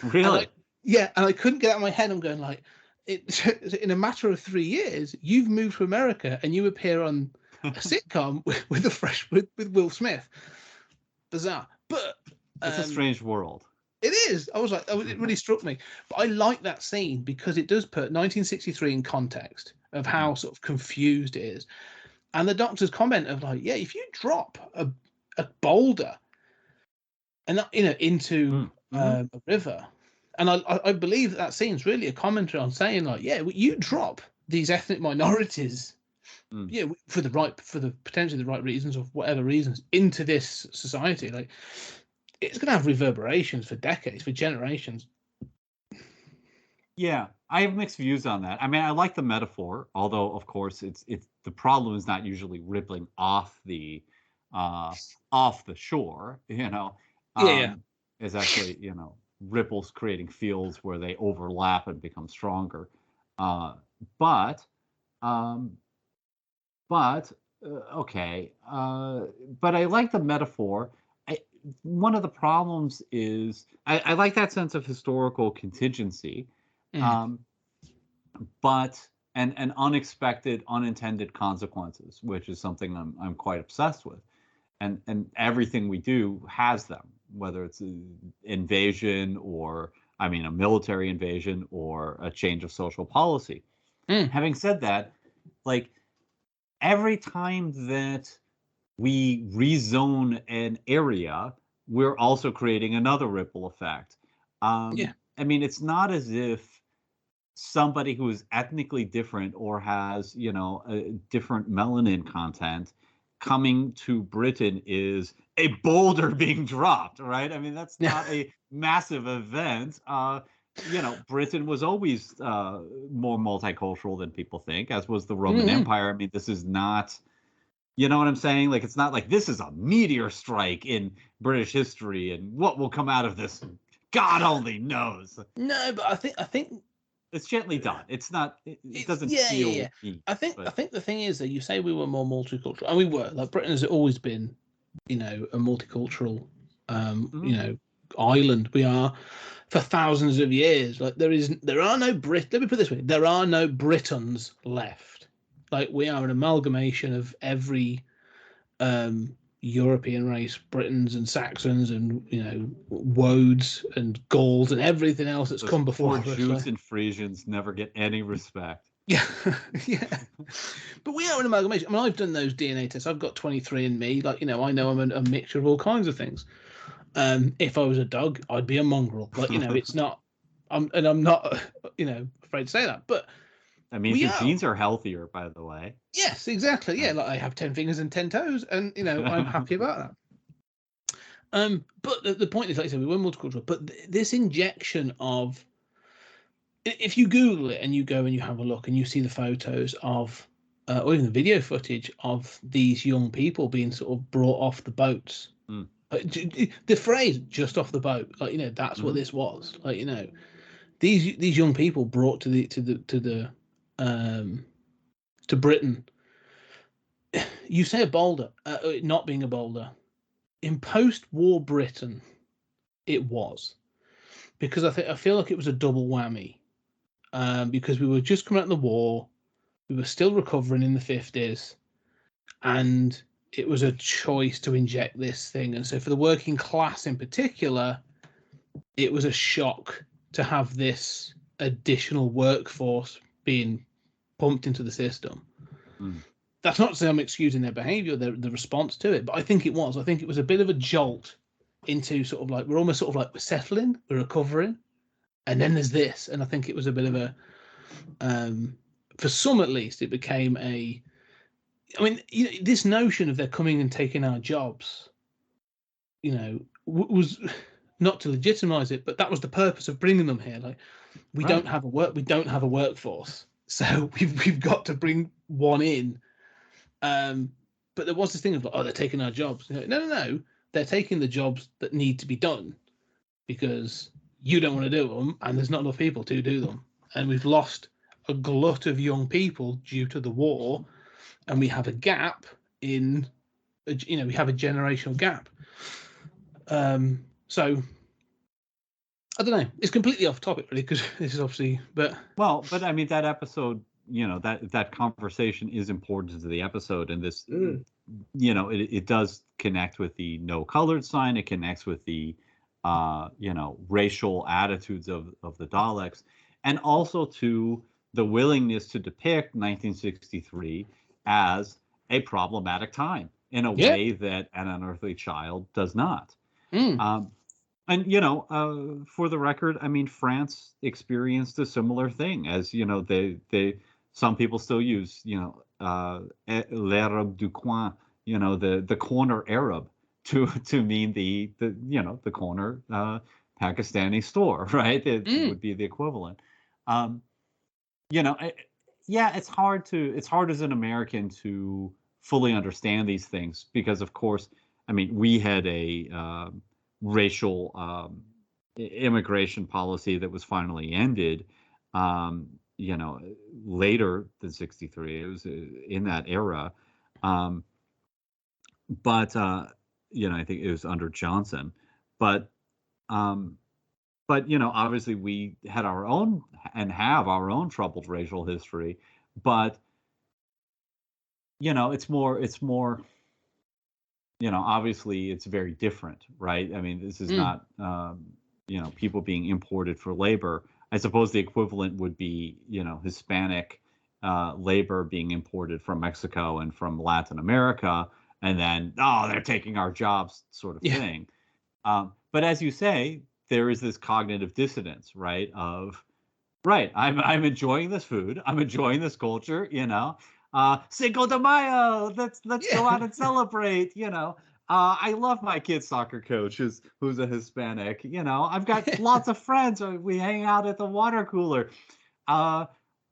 Really? And I couldn't get out of my head. I'm going like, in a matter of 3 years, you've moved to America and you appear on a sitcom with Will Smith. Bizarre, but it's a strange world. It is. I was like, it really struck me. But I like that scene because it does put 1963 in context of how sort of confused it is. And the doctor's comment of like, yeah, if you drop a boulder and that, into a river, and I believe that scene's really a commentary on saying like, yeah, you drop these ethnic minorities, for the potentially the right reasons or whatever reasons into this society, like it's going to have reverberations for decades, for generations. Yeah, I have mixed views on that. I mean, I like the metaphor, although of course it's the problem is not usually rippling off the shore. It's actually ripples creating fields where they overlap and become stronger. But okay. But I like the metaphor. One of the problems is I like that sense of historical contingency, but and unexpected, unintended consequences, which is something I'm quite obsessed with, and everything we do has them, whether it's an invasion or a military invasion or a change of social policy. Having said that, like every time that we rezone an area, we're also creating another ripple effect. It's not as if somebody who is ethnically different or has, a different melanin content coming to Britain is a boulder being dropped, right? I mean, that's not a massive event. Britain was always more multicultural than people think, as was the Roman Empire. I mean, this is not... You know what I'm saying? Like, it's not like this is a meteor strike in British history, and what will come out of this, God only knows. No, but I think it's gently done. It's not. It doesn't feel. Deep, I think the thing is that you say we were more multicultural, and we were. Like Britain has always been, a multicultural, island. We are for thousands of years. Like there are no Let me put it this way: there are no Britons left. Like we are an amalgamation of every European race, Britons and Saxons and Woads and Gauls and everything else that's come before us. Jews and Frisians never get any respect. Yeah, yeah. But we are an amalgamation. I mean, I've done those DNA tests. I've got 23andMe. Like I know I'm a mixture of all kinds of things. If I was a dog, I'd be a mongrel. Like it's not. I'm not afraid to say that, but. I mean, your genes are healthier, by the way. Yes, exactly. Yeah, like I have 10 fingers and 10 toes, and I'm happy about that. But the point is, like I said, we were multicultural. But this injection of, if you Google it and you go and you have a look and you see the photos of, or even the video footage of these young people being sort of brought off the boats, the phrase "just off the boat," like that's what this was. Like these young people brought to the to Britain. You say a boulder, not being a boulder. In post-war Britain, it was, because I feel like it was a double whammy, because we were just coming out of the war, we were still recovering in the 50s, and it was a choice to inject this thing. And so for the working class in particular, it was a shock to have this additional workforce being pumped into the system. That's not to say I'm excusing their behavior, the response to it, but I think it was. I think it was a bit of a jolt into sort of like, we're almost sort of like, we're settling, we're recovering, and then there's this. And I think it was a bit of a, for some at least, it became a, I mean, you know, this notion of they're coming and taking our jobs, you know, was not to legitimize it, but that was the purpose of bringing them here. Like, we don't have a workforce, so we've got to bring one in. But there was this thing of like, oh, they're taking our jobs. No, they're taking the jobs that need to be done because you don't want to do them, and there's not enough people to do them. And we've lost a glut of young people due to the war, and we have a gap in, you know, we have a generational gap. So I don't know. It's completely off topic, really, because this is obviously, but I mean, that episode, you know, that conversation is important to the episode, and this, you know, it does connect with the no colored sign. It connects with the, you know, racial attitudes of the Daleks, and also to the willingness to depict 1963 as a problematic time in a way that An Unearthly Child does not. And, you know, for the record, I mean, France experienced a similar thing, as, you know, some people still use, you know, l'Arabe du coin, you know, the corner Arab to mean the you know, the corner Pakistani store, right? It would be the equivalent. You know, it's hard as an American to fully understand these things because, of course, I mean, we had a racial immigration policy that was finally ended, you know, later than 63. It was in that era. But you know, I think it was under Johnson. But you know, obviously we had our own and have our own troubled racial history. But you know, it's more, you know, obviously it's very different, right? I mean, this is not, you know, people being imported for labor. I suppose the equivalent would be, you know, Hispanic labor being imported from Mexico and from Latin America, and then, oh, they're taking our jobs sort of thing. But as you say, there is this cognitive dissonance, right? I'm enjoying this food. I'm enjoying this culture, you know. Cinco de Mayo, let's go out and celebrate, you know. I love my kid's soccer coach who's a Hispanic, you know. I've got lots of friends. We hang out at the water cooler. And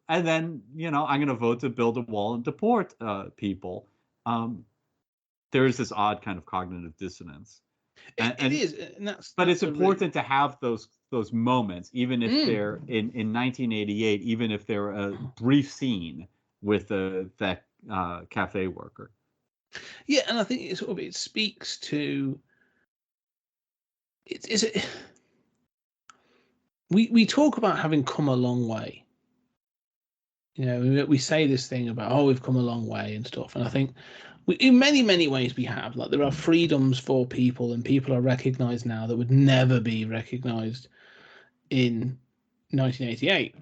then, you know, I'm going to vote to build a wall and deport people. There is this odd kind of cognitive dissonance. It is, but it's important to have those moments, even if they're in 1988, even if they're a brief scene with that cafe worker. Yeah, and I think it speaks to we talk about having come a long way. You know, we say this thing about, oh, we've come a long way and stuff, and I think in many ways we have. Like, there are freedoms for people, and people are recognized now that would never be recognized in 1988.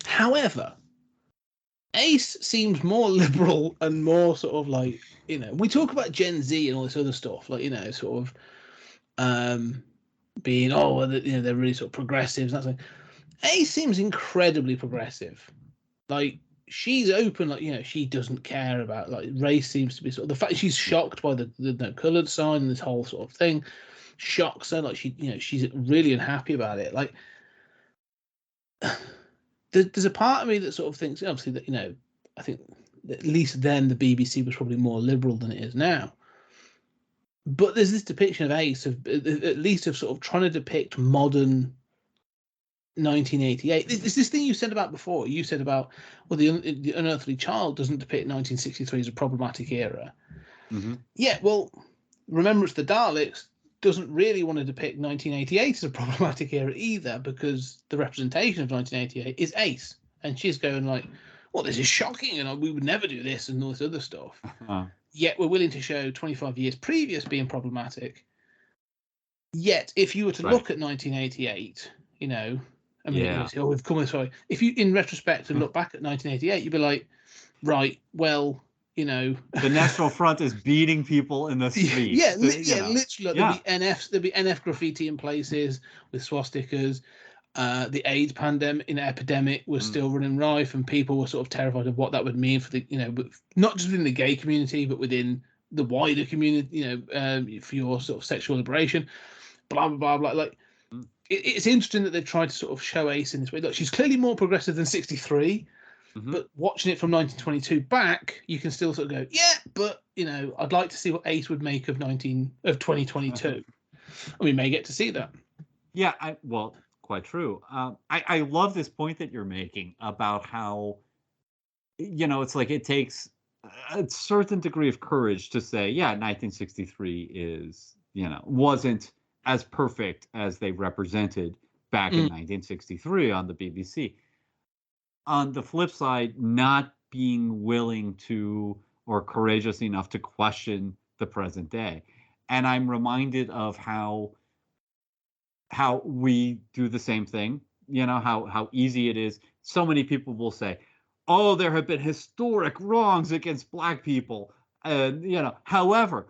However, Ace seems more liberal and more sort of like, you know, we talk about Gen Z and all this other stuff, like, you know, sort of being, oh, well, you know, they're really sort of progressives. That's like, Ace seems incredibly progressive. Like, she's open, like, you know, she doesn't care about, like, race seems to be sort of, the fact she's shocked by the no coloured sign and this whole sort of thing shocks her. Like, she, you know, she's really unhappy about it. Like, there's a part of me that sort of thinks, obviously, that, you know, I think that at least then the BBC was probably more liberal than it is now. But there's this depiction of Ace, of at least of sort of trying to depict modern 1988. It's this thing you said about before. You said about, well, the Unearthly Child doesn't depict 1963 as a problematic era. Mm-hmm. Yeah, well, Remembrance of the Daleks doesn't really want to depict 1988 as a problematic era either, because the representation of 1988 is Ace, and she's going like, well, this is shocking, and we would never do this and all this other stuff. Yet we're willing to show 25 years previous being problematic. Yet, if you were to look at 1988, you know, I mean, Yeah. oh, we've come this way. If you, in retrospect, and look back at 1988, you'd be like, right, well, you know, the National Front is beating people in the streets. Yeah, literally, Yeah. there'd be NF graffiti in places with swastikas. The AIDS epidemic was still running rife, and people were sort of terrified of what that would mean for the, you know, but not just within the gay community, but within the wider community, you know, for your sort of sexual liberation, blah blah blah. Like, it's interesting that they've tried to sort of show Ace in this way. Look, she's clearly more progressive than 63. But watching it from 1922 back, you can still sort of go, yeah, but, you know, I'd like to see what Ace would make of 2022. And we may get to see that. Yeah, well, quite true. I love this point that you're making about how, you know, it's like it takes a certain degree of courage to say, yeah, 1963 is, you know, wasn't as perfect as they represented back in 1963 on the BBC. On the flip side, not being willing to or courageous enough to question the present day. And I'm reminded of how we do the same thing, you know, how easy it is. So many people will say, oh, there have been historic wrongs against Black people. And, you know, however,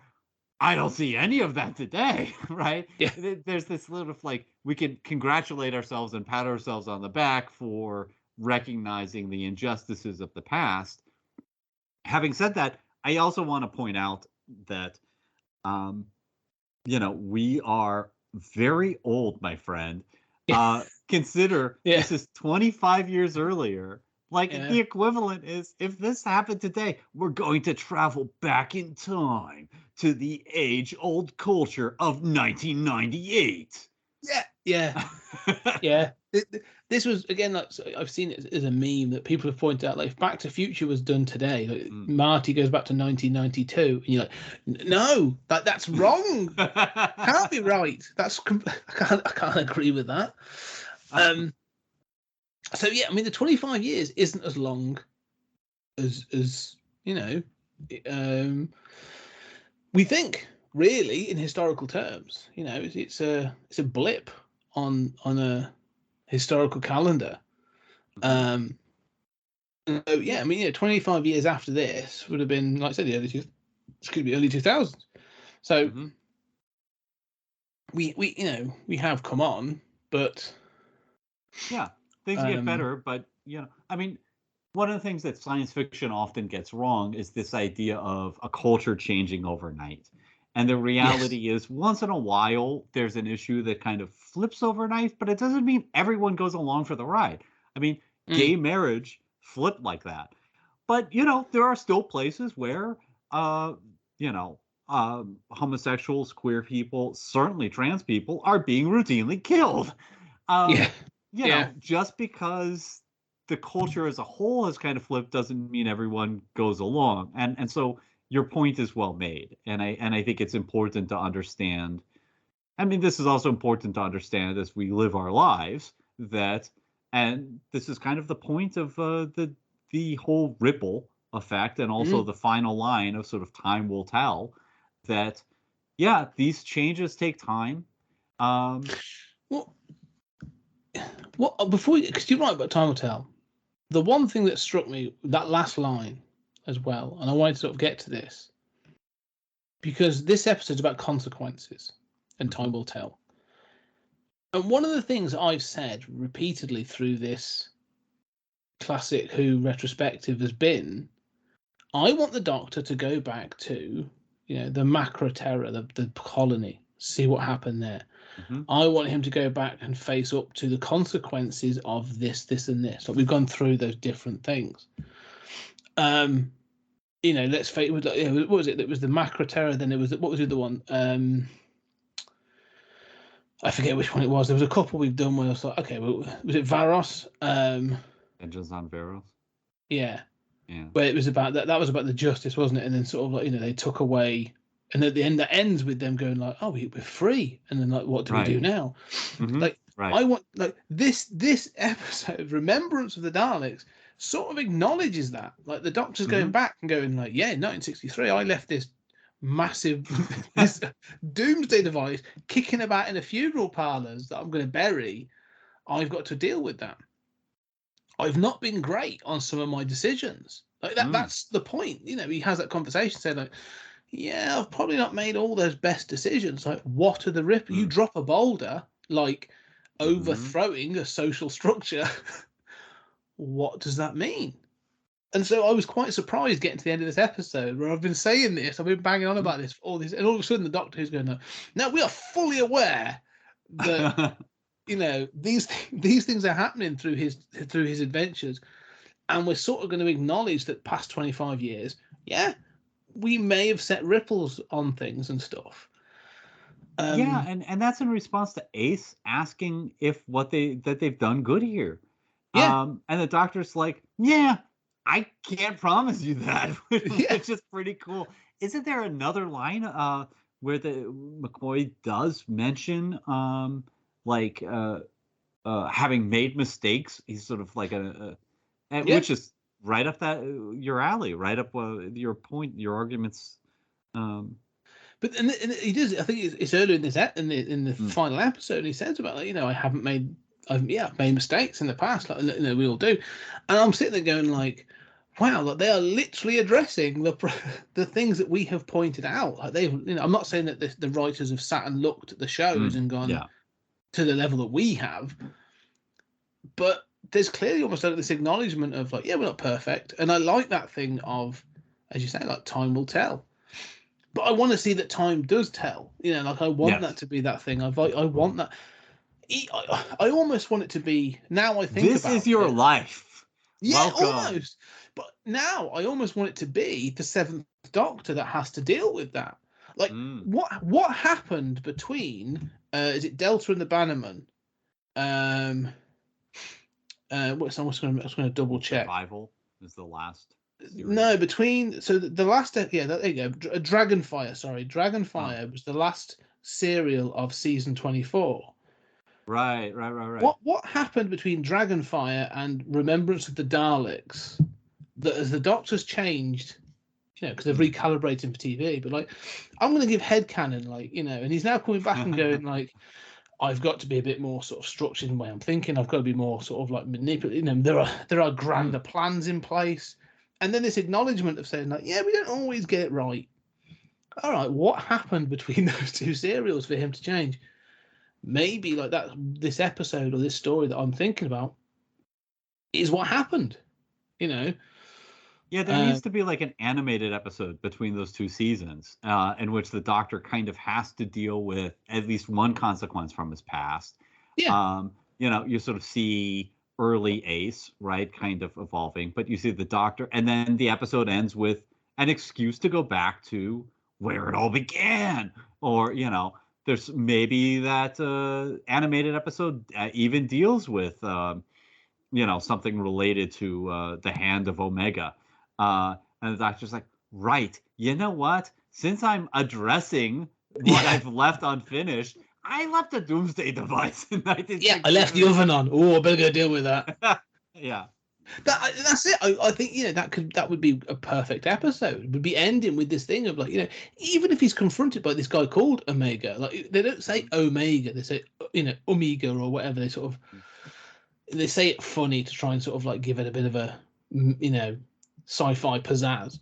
I don't see any of that today, right? Yeah. There's this little of like, we can congratulate ourselves and pat ourselves on the back for recognizing the injustices of the past. Having said that, I also want to point out that, you know, we are very old, my friend. Consider this is 25 years earlier. Like, the equivalent is, if this happened today, we're going to travel back in time to the age-old culture of 1998. Yeah. Yeah. This was, again, like, I've seen it as a meme that people have pointed out, like, if Back to Future was done today, like, Marty goes back to 1992, and you're like, no, that's wrong. Can't be right. I can't agree with that. So yeah, I mean, the 25 years isn't as long as you know, we think, really, in historical terms. You know, it's a blip on a historical calendar. So yeah, I mean, yeah, 25 years after this would have been, like I said, early 2000s. So we you know, we have come on, but yeah, things get better. But, you know, I mean, one of the things that science fiction often gets wrong is this idea of a culture changing overnight. And the reality is, once in a while, there's an issue that kind of flips overnight, but it doesn't mean everyone goes along for the ride. I mean, gay marriage flipped like that. But, you know, there are still places where, you know, homosexuals, queer people, certainly trans people are being routinely killed. You know, just because the culture as a whole has kind of flipped doesn't mean everyone goes along. And so your point is well made. And I think it's important to understand. I mean, this is also important to understand as we live our lives that, and this is kind of the point of the whole ripple effect, and also the final line of sort of time will tell, that, yeah, these changes take time. Well, before, because you're right about time will tell. The one thing that struck me, that last line as well, and I wanted to sort of get to this, because this episode's about consequences and time will tell. And one of the things I've said repeatedly through this classic Who retrospective has been, I want the Doctor to go back to, you know, the macro terror, the colony, see what happened there. I want him to go back and face up to the consequences of this, and this. Like, we've gone through those different things. You know, let's face. What was it? It was the macro terror. Then it was what was the other one? I forget which one it was. There was a couple we've done where I was like, okay, well, was it Varos? Vengeance on Varos. Yeah. Yeah. Where it was about that. That was about the justice, wasn't it? And then sort of like, they took away, and at the end, that ends with them going like, oh, we're free, and then like, what do we do now? Like, I want like this episode, Remembrance of the Daleks, sort of acknowledges that. Like the Doctor's going back and going like, yeah, in 1963, I left this massive this doomsday device kicking about in a funeral parlors that I'm going to bury. I've got to deal with that. I've not been great on some of my decisions. Like that. That's the point. He has that conversation saying like, yeah, I've probably not made all those best decisions. Like, what are the rip? You drop a boulder, like overthrowing a social structure. What does that mean? And so I was quite surprised getting to the end of this episode where I've been saying this, I've been banging on about this for all this, and all of a sudden the Doctor who's going, now we are fully aware that these things are happening through his adventures, and we're sort of going to acknowledge that past 25 years, we may have set ripples on things and stuff. And that's in response to Ace asking if they've done good here. Yeah. And the Doctor's like, yeah, I can't promise you that, which is pretty cool. Isn't there another line where the McCoy does mention having made mistakes? He's sort of like which is right up your alley, right up your point, your arguments. But and he does. I think it's earlier in this in the final episode. He says about like, I've made mistakes in the past, like we all do, and I'm sitting there going like, wow, like they are literally addressing the things that we have pointed out. Like I'm not saying that the writers have sat and looked at the shows and gone to the level that we have, but there's clearly almost like this acknowledgement of like, we're not perfect, and I like that thing of, as you say, like time will tell. But I want to see that time does tell. Like I want that to be that thing. I want that. I almost want it to be. Now I think this is your life. Yeah, welcome. Almost. But now I almost want it to be the Seventh Doctor that has to deal with that. Like what happened between is it Delta and the Bannerman? I'm just going to double check. Survival is the last. No, between the last there you go. Dragonfire. Sorry, Dragonfire was the last serial of season 24. Right. What happened between Dragonfire and Remembrance of the Daleks? That as the Doctor's changed, because they've recalibrated for TV. But like, I'm going to give headcanon, like and he's now coming back and going like, I've got to be a bit more sort of structured in the way I'm thinking. I've got to be more sort of like manipulative. There are grander plans in place. And then this acknowledgement of saying like, we don't always get it right. All right, what happened between those two serials for him to change? Maybe like that, this episode or this story that I'm thinking about is what happened, Yeah, there needs to be like an animated episode between those two seasons in which the Doctor kind of has to deal with at least one consequence from his past. Yeah. You sort of see early Ace, right, kind of evolving, but you see the Doctor, and then the episode ends with an excuse to go back to where it all began, or there's maybe that animated episode even deals with something related to the Hand of Omega, and the Doctor's like, right, you know what, since I'm addressing what I've left unfinished, I left a doomsday device in 1960. Yeah, I left the oven on. Oh, I better go deal with that. Yeah. That's it. I think that would be a perfect episode. It would be ending with this thing of like even if he's confronted by this guy called Omega, like they don't say Omega, they say Omega or whatever. They sort of they say it funny to try and sort of like give it a bit of a sci-fi pizzazz.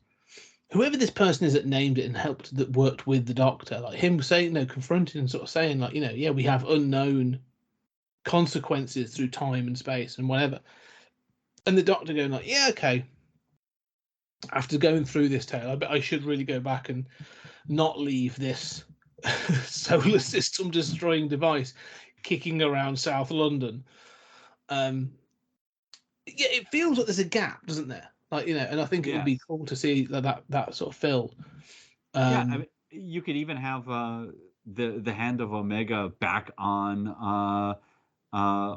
Whoever this person is that named it and that worked with the Doctor, like him saying, confronting and sort of saying like, we have unknown consequences through time and space and whatever. And the Doctor going like, yeah, okay. After going through this tale, I bet I should really go back and not leave this solar system destroying device kicking around South London. It feels like there's a gap, doesn't there? Like, and I think it would be cool to see that sort of filled. I mean, you could even have the Hand of Omega back on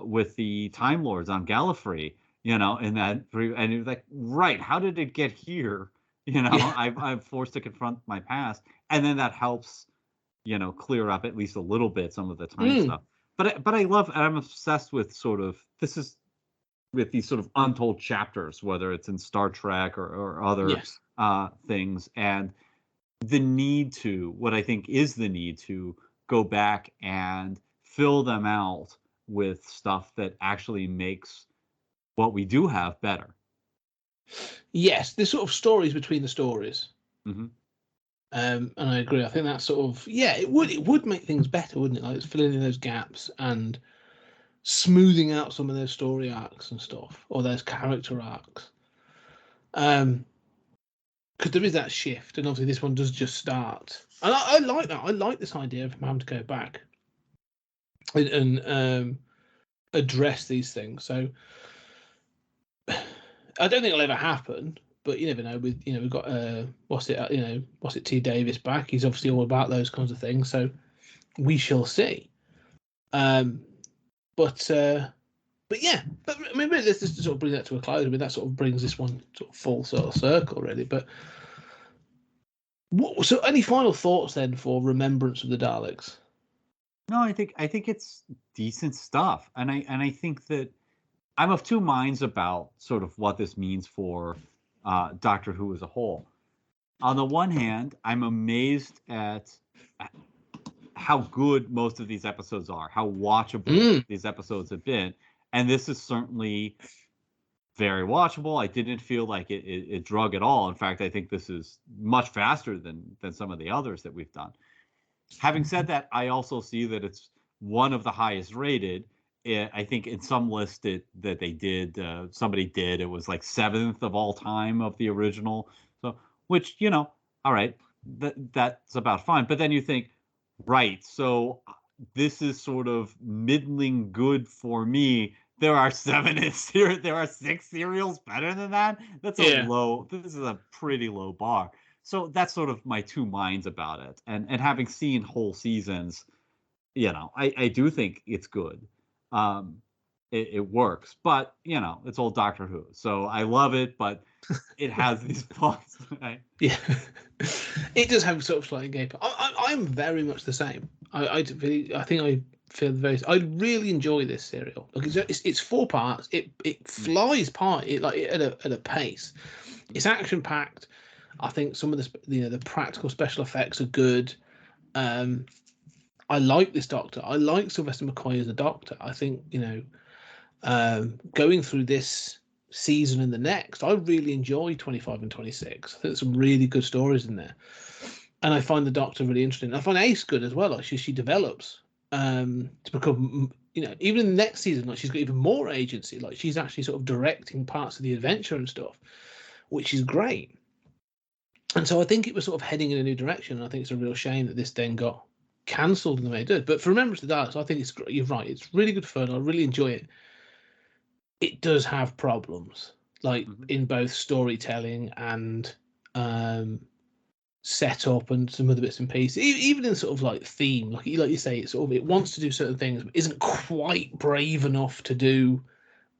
with the Time Lords on Gallifrey, in that, and you're like, right, how did it get here? Yeah. I'm forced to confront my past, and then that helps, clear up at least a little bit some of the time stuff. But I love, and I'm obsessed with with these sort of untold chapters, whether it's in Star Trek or other Yes. things, and what I think is the need to go back and fill them out with stuff that actually makes what we do have better. Yes, there's sort of stories between the stories. Mm-hmm. And I agree. I think that's sort of, it would make things better, wouldn't it? Like it's filling in those gaps and smoothing out some of those story arcs and stuff, or those character arcs. Because there is that shift, and obviously this one does just start. And I like that. I like this idea of him having to go back and address these things. So I don't think it'll ever happen, but you never know. We've got what's it T. Davis back. He's obviously all about those kinds of things. So we shall see. But yeah, but I mean, let's just sort of bring that to a close. I mean, that sort of brings this one sort of full sort of circle, really. But so, any final thoughts then for Remembrance of the Daleks? No, I think it's decent stuff, and I think that I'm of two minds about sort of what this means for Doctor Who as a whole. On the one hand, I'm amazed at how good most of these episodes are, how watchable these episodes have been, and this is certainly very watchable. I didn't feel like it drug at all. In fact, I think this is much faster than some of the others that we've done. Having said that, I also see that it's one of the highest rated. I think in some list that they did, somebody did, it was like 7th of all time of the original. So, which, all right, that's about fine. But then you think, right, so this is sort of middling good for me. There are 6 serials better than that. That's this is a pretty low bar. So that's sort of my two minds about it. And having seen whole seasons, I do think it's good. It works, but it's old Doctor Who, so I love it, but it has these flaws. Right? Yeah, it does have sort of slightly gay. I'm very much the same. I think I feel very. I really enjoy this serial. Like it's 4 parts. It flies by it like at a pace. It's action packed. I think some of the practical special effects are good. I like this Doctor. I like Sylvester McCoy as a Doctor. I think going through this season and the next, I really enjoy 25 and 26. I think there's some really good stories in there, and I find the Doctor really interesting. I find Ace good as well. Like she develops to become, even in the next season, like she's got even more agency. Like she's actually sort of directing parts of the adventure and stuff, which is great. And so I think it was sort of heading in a new direction. And I think it's a real shame that this then got cancelled in the way it did. But for Remembrance of the Daleks, I think it's great. You're right. It's really good fun. I really enjoy it. It does have problems, like in both storytelling and setup and some other bits and pieces. Even in sort of like theme, like you say, it wants to do certain things, but isn't quite brave enough to do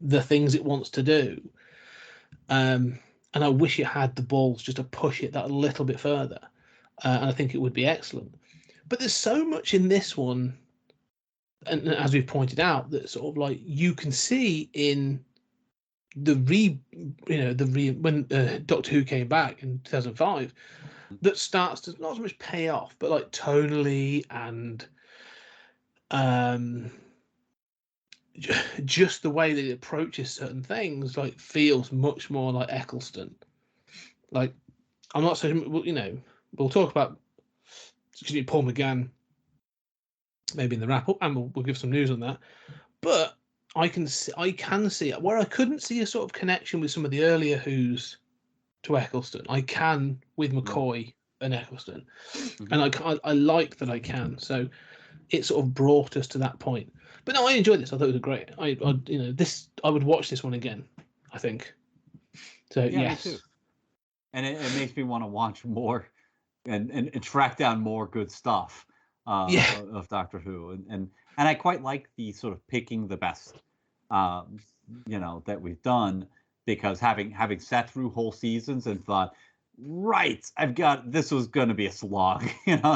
the things it wants to do. And I wish it had the balls just to push it that a little bit further. And I think it would be excellent. But there's so much in this one, and as we've pointed out, that sort of like you can see in when Doctor Who came back in 2005, that starts to not so much pay off, but like tonally and just the way that it approaches certain things, like feels much more like Eccleston. Like I'm not saying, we'll talk about Paul McGann maybe in the wrap up, and we'll give some news on that. But I can see it where I couldn't see a sort of connection with some of the earlier Who's to Eccleston. I can with McCoy and Eccleston, and I like that I can. So it sort of brought us to that point. But no, I enjoyed this. I thought it was great. I would watch this one again, I think. So yeah, yes. Me too. And it makes me want to watch more and track down more good stuff. Yeah. of Doctor Who, and I quite like the sort of picking the best, that we've done, because having sat through whole seasons and thought, right, this was going to be a slog,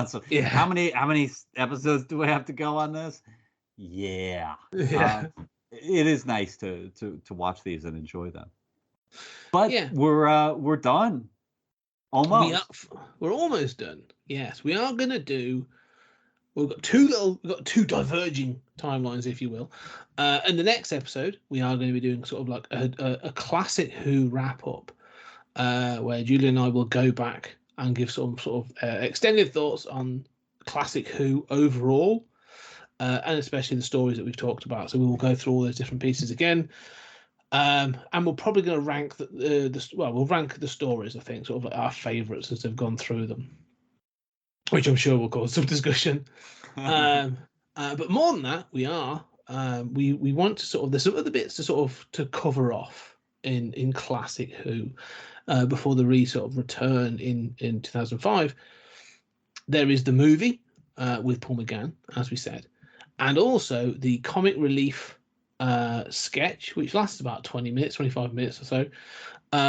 So Yeah. how many episodes do I have to go on this? Yeah. Yeah. It is nice to watch these and enjoy them. But Yeah. we're done. Almost. We're almost done. Yes, we are going to do. We've got two diverging timelines, if you will. In the next episode, we are going to be doing sort of like a classic Who wrap up, where Julian and I will go back and give some sort of extended thoughts on classic Who overall, and especially the stories that we've talked about. So we will go through all those different pieces again. And we're probably going to rank we'll rank the stories, I think, sort of like our favourites as they've gone through them, which I'm sure will cause some discussion. But more than that, we want to sort of, there's some other bits to cover off in classic Who before the sort of return in 2005. There is the movie with Paul McGann, as we said, and also the comic relief sketch, which lasts about 20 minutes, 25 minutes or so,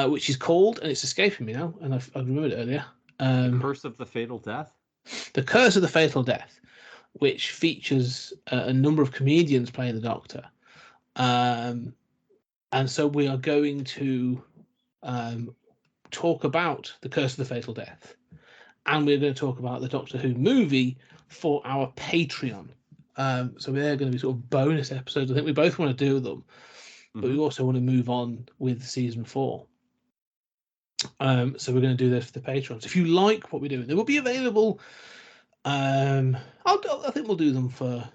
which is called, and it's escaping me now, and I remembered it earlier. The Curse of the Fatal Death? The Curse of the Fatal Death, which features a number of comedians playing the Doctor. And so we are going to talk about The Curse of the Fatal Death. And we're going to talk about the Doctor Who movie for our Patreon. So they're going to be sort of bonus episodes. I think we both want to do them, but we also want to move on with season 4. So we're going to do this for the Patreons. If you like what we're doing, they will be available. I think we'll do them for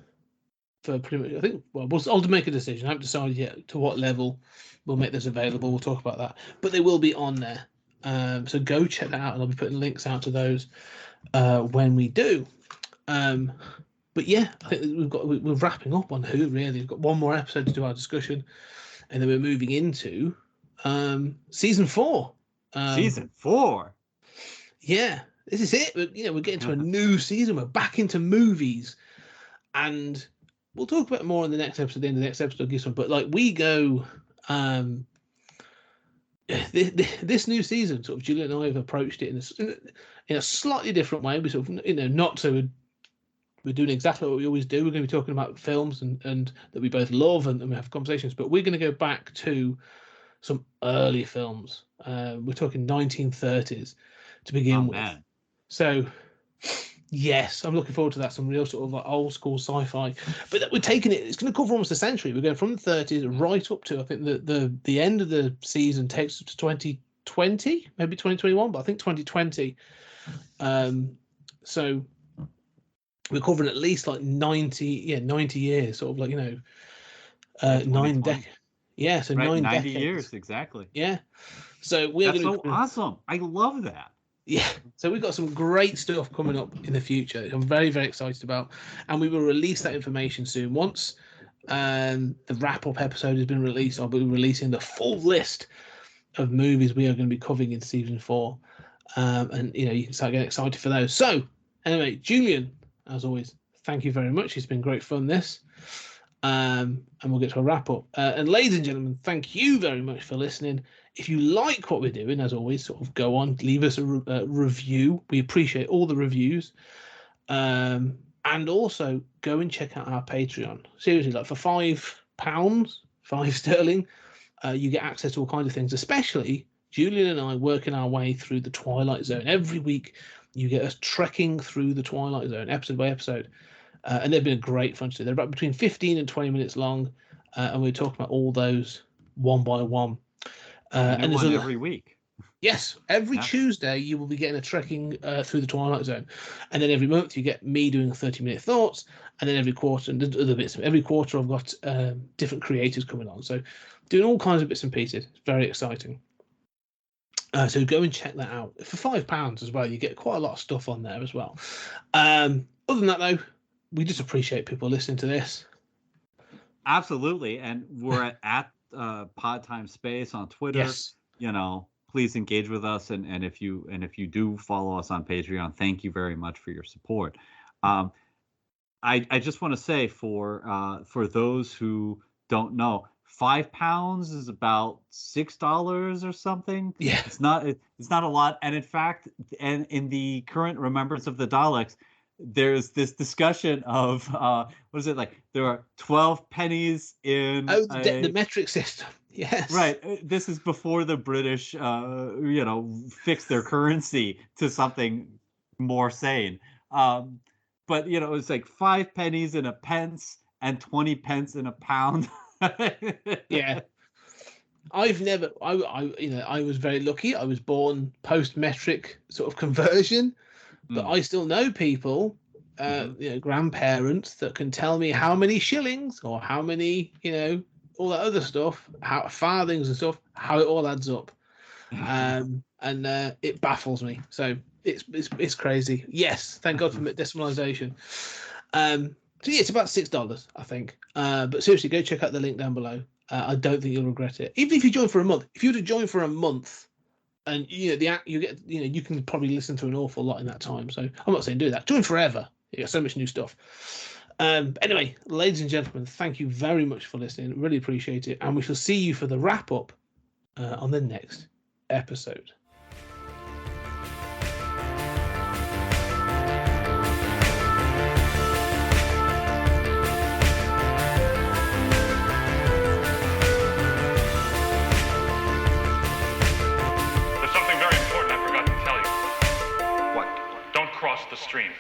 pretty much. I think I'll make a decision. I haven't decided yet to what level we'll make this available. We'll talk about that, but they will be on there. So go check that out, and I'll be putting links out to those when we do. But yeah, I think we're wrapping up on Who. Really, we've got one more episode to do our discussion, and then we're moving into season 4. Season 4. Yeah, this is it. We're getting to a new season. We're back into movies, and we'll talk about more in the next episode. The end of the next episode, this one. But like we go, this new season, sort of Julian and I have approached it in a slightly different way. We sort of, not so we're doing exactly what we always do. We're going to be talking about films and that we both love and we have conversations. But we're going to go back to some early films. We're talking 1930s to begin with. Man. So yes, I'm looking forward to that. Some real sort of like old school sci-fi. But we're taking it. It's going to cover almost a century. We're going from the 30s right up to, I think the end of the season takes us to 2020, maybe 2021, but I think 2020. So we're covering at least like 90 years, sort of like 9 decades. Yeah, so right, 90 decades. Years exactly. Yeah, so we're that's so awesome. I love that. Yeah, so we've got some great stuff coming up in the future. I'm very, very excited about, and we will release that information soon. Once the wrap-up episode has been released, I'll be releasing the full list of movies we are going to be covering in season 4, and you can start getting excited for those. So anyway, Julian, as always, thank you very much. It's been great fun, this. And we'll get to a wrap-up. And ladies and gentlemen, thank you very much for listening. If you like what we're doing, as always, sort of go on, leave us a review. We appreciate all the reviews. And also go and check out our Patreon. Seriously, like for £5, £5, you get access to all kinds of things, especially Julian and I working our way through the Twilight Zone. Every week, you get us trekking through the Twilight Zone, episode by episode. And they've been a great fun to do. They're about between 15 and 20 minutes long. And we're talking about all those one by one. And there's every week. Yes, every Tuesday you will be getting a trekking through the Twilight Zone, and then every month you get me doing 30-minute thoughts, and then every quarter and other bits. Every quarter I've got different creators coming on, so doing all kinds of bits and pieces. It's very exciting. So go and check that out for £5 as well. You get quite a lot of stuff on there as well. Other than that, though, we just appreciate people listening to this. Absolutely, and we're at Pod Time Space on Twitter. Yes. Please engage with us, and if you do follow us on Patreon, thank you very much for your support. I just want to say for those who don't know, £5 is about $6 or something. Yeah. It's not a lot. And in fact, and in the current Remembrance of the Daleks, there's this discussion of what is it like? There are 12 pennies in the metric system. Yes. Right. This is before the British, fixed their currency to something more sane. But it's like 5 pennies in a pence and 20 pence in a pound. Yeah. I've never. I was very lucky. I was born post-metric sort of conversion, but I still know people, grandparents that can tell me how many shillings or how many, all that other stuff, how farthings and stuff, how it all adds up, and it baffles me. So it's crazy. Yes, thank God for decimalization. So yeah, it's about $6, I think. But seriously, go check out the link down below. I don't think you'll regret it. Even if you join for a month, if you were to join for a month, and you get, you can probably listen to an awful lot in that time. So I'm not saying do that. Join forever. You got so much new stuff. Anyway, ladies and gentlemen, thank you very much for listening. Really appreciate it, and we shall see you for the wrap up on the next episode. There's something very important I forgot to tell you. What? Don't cross the streams.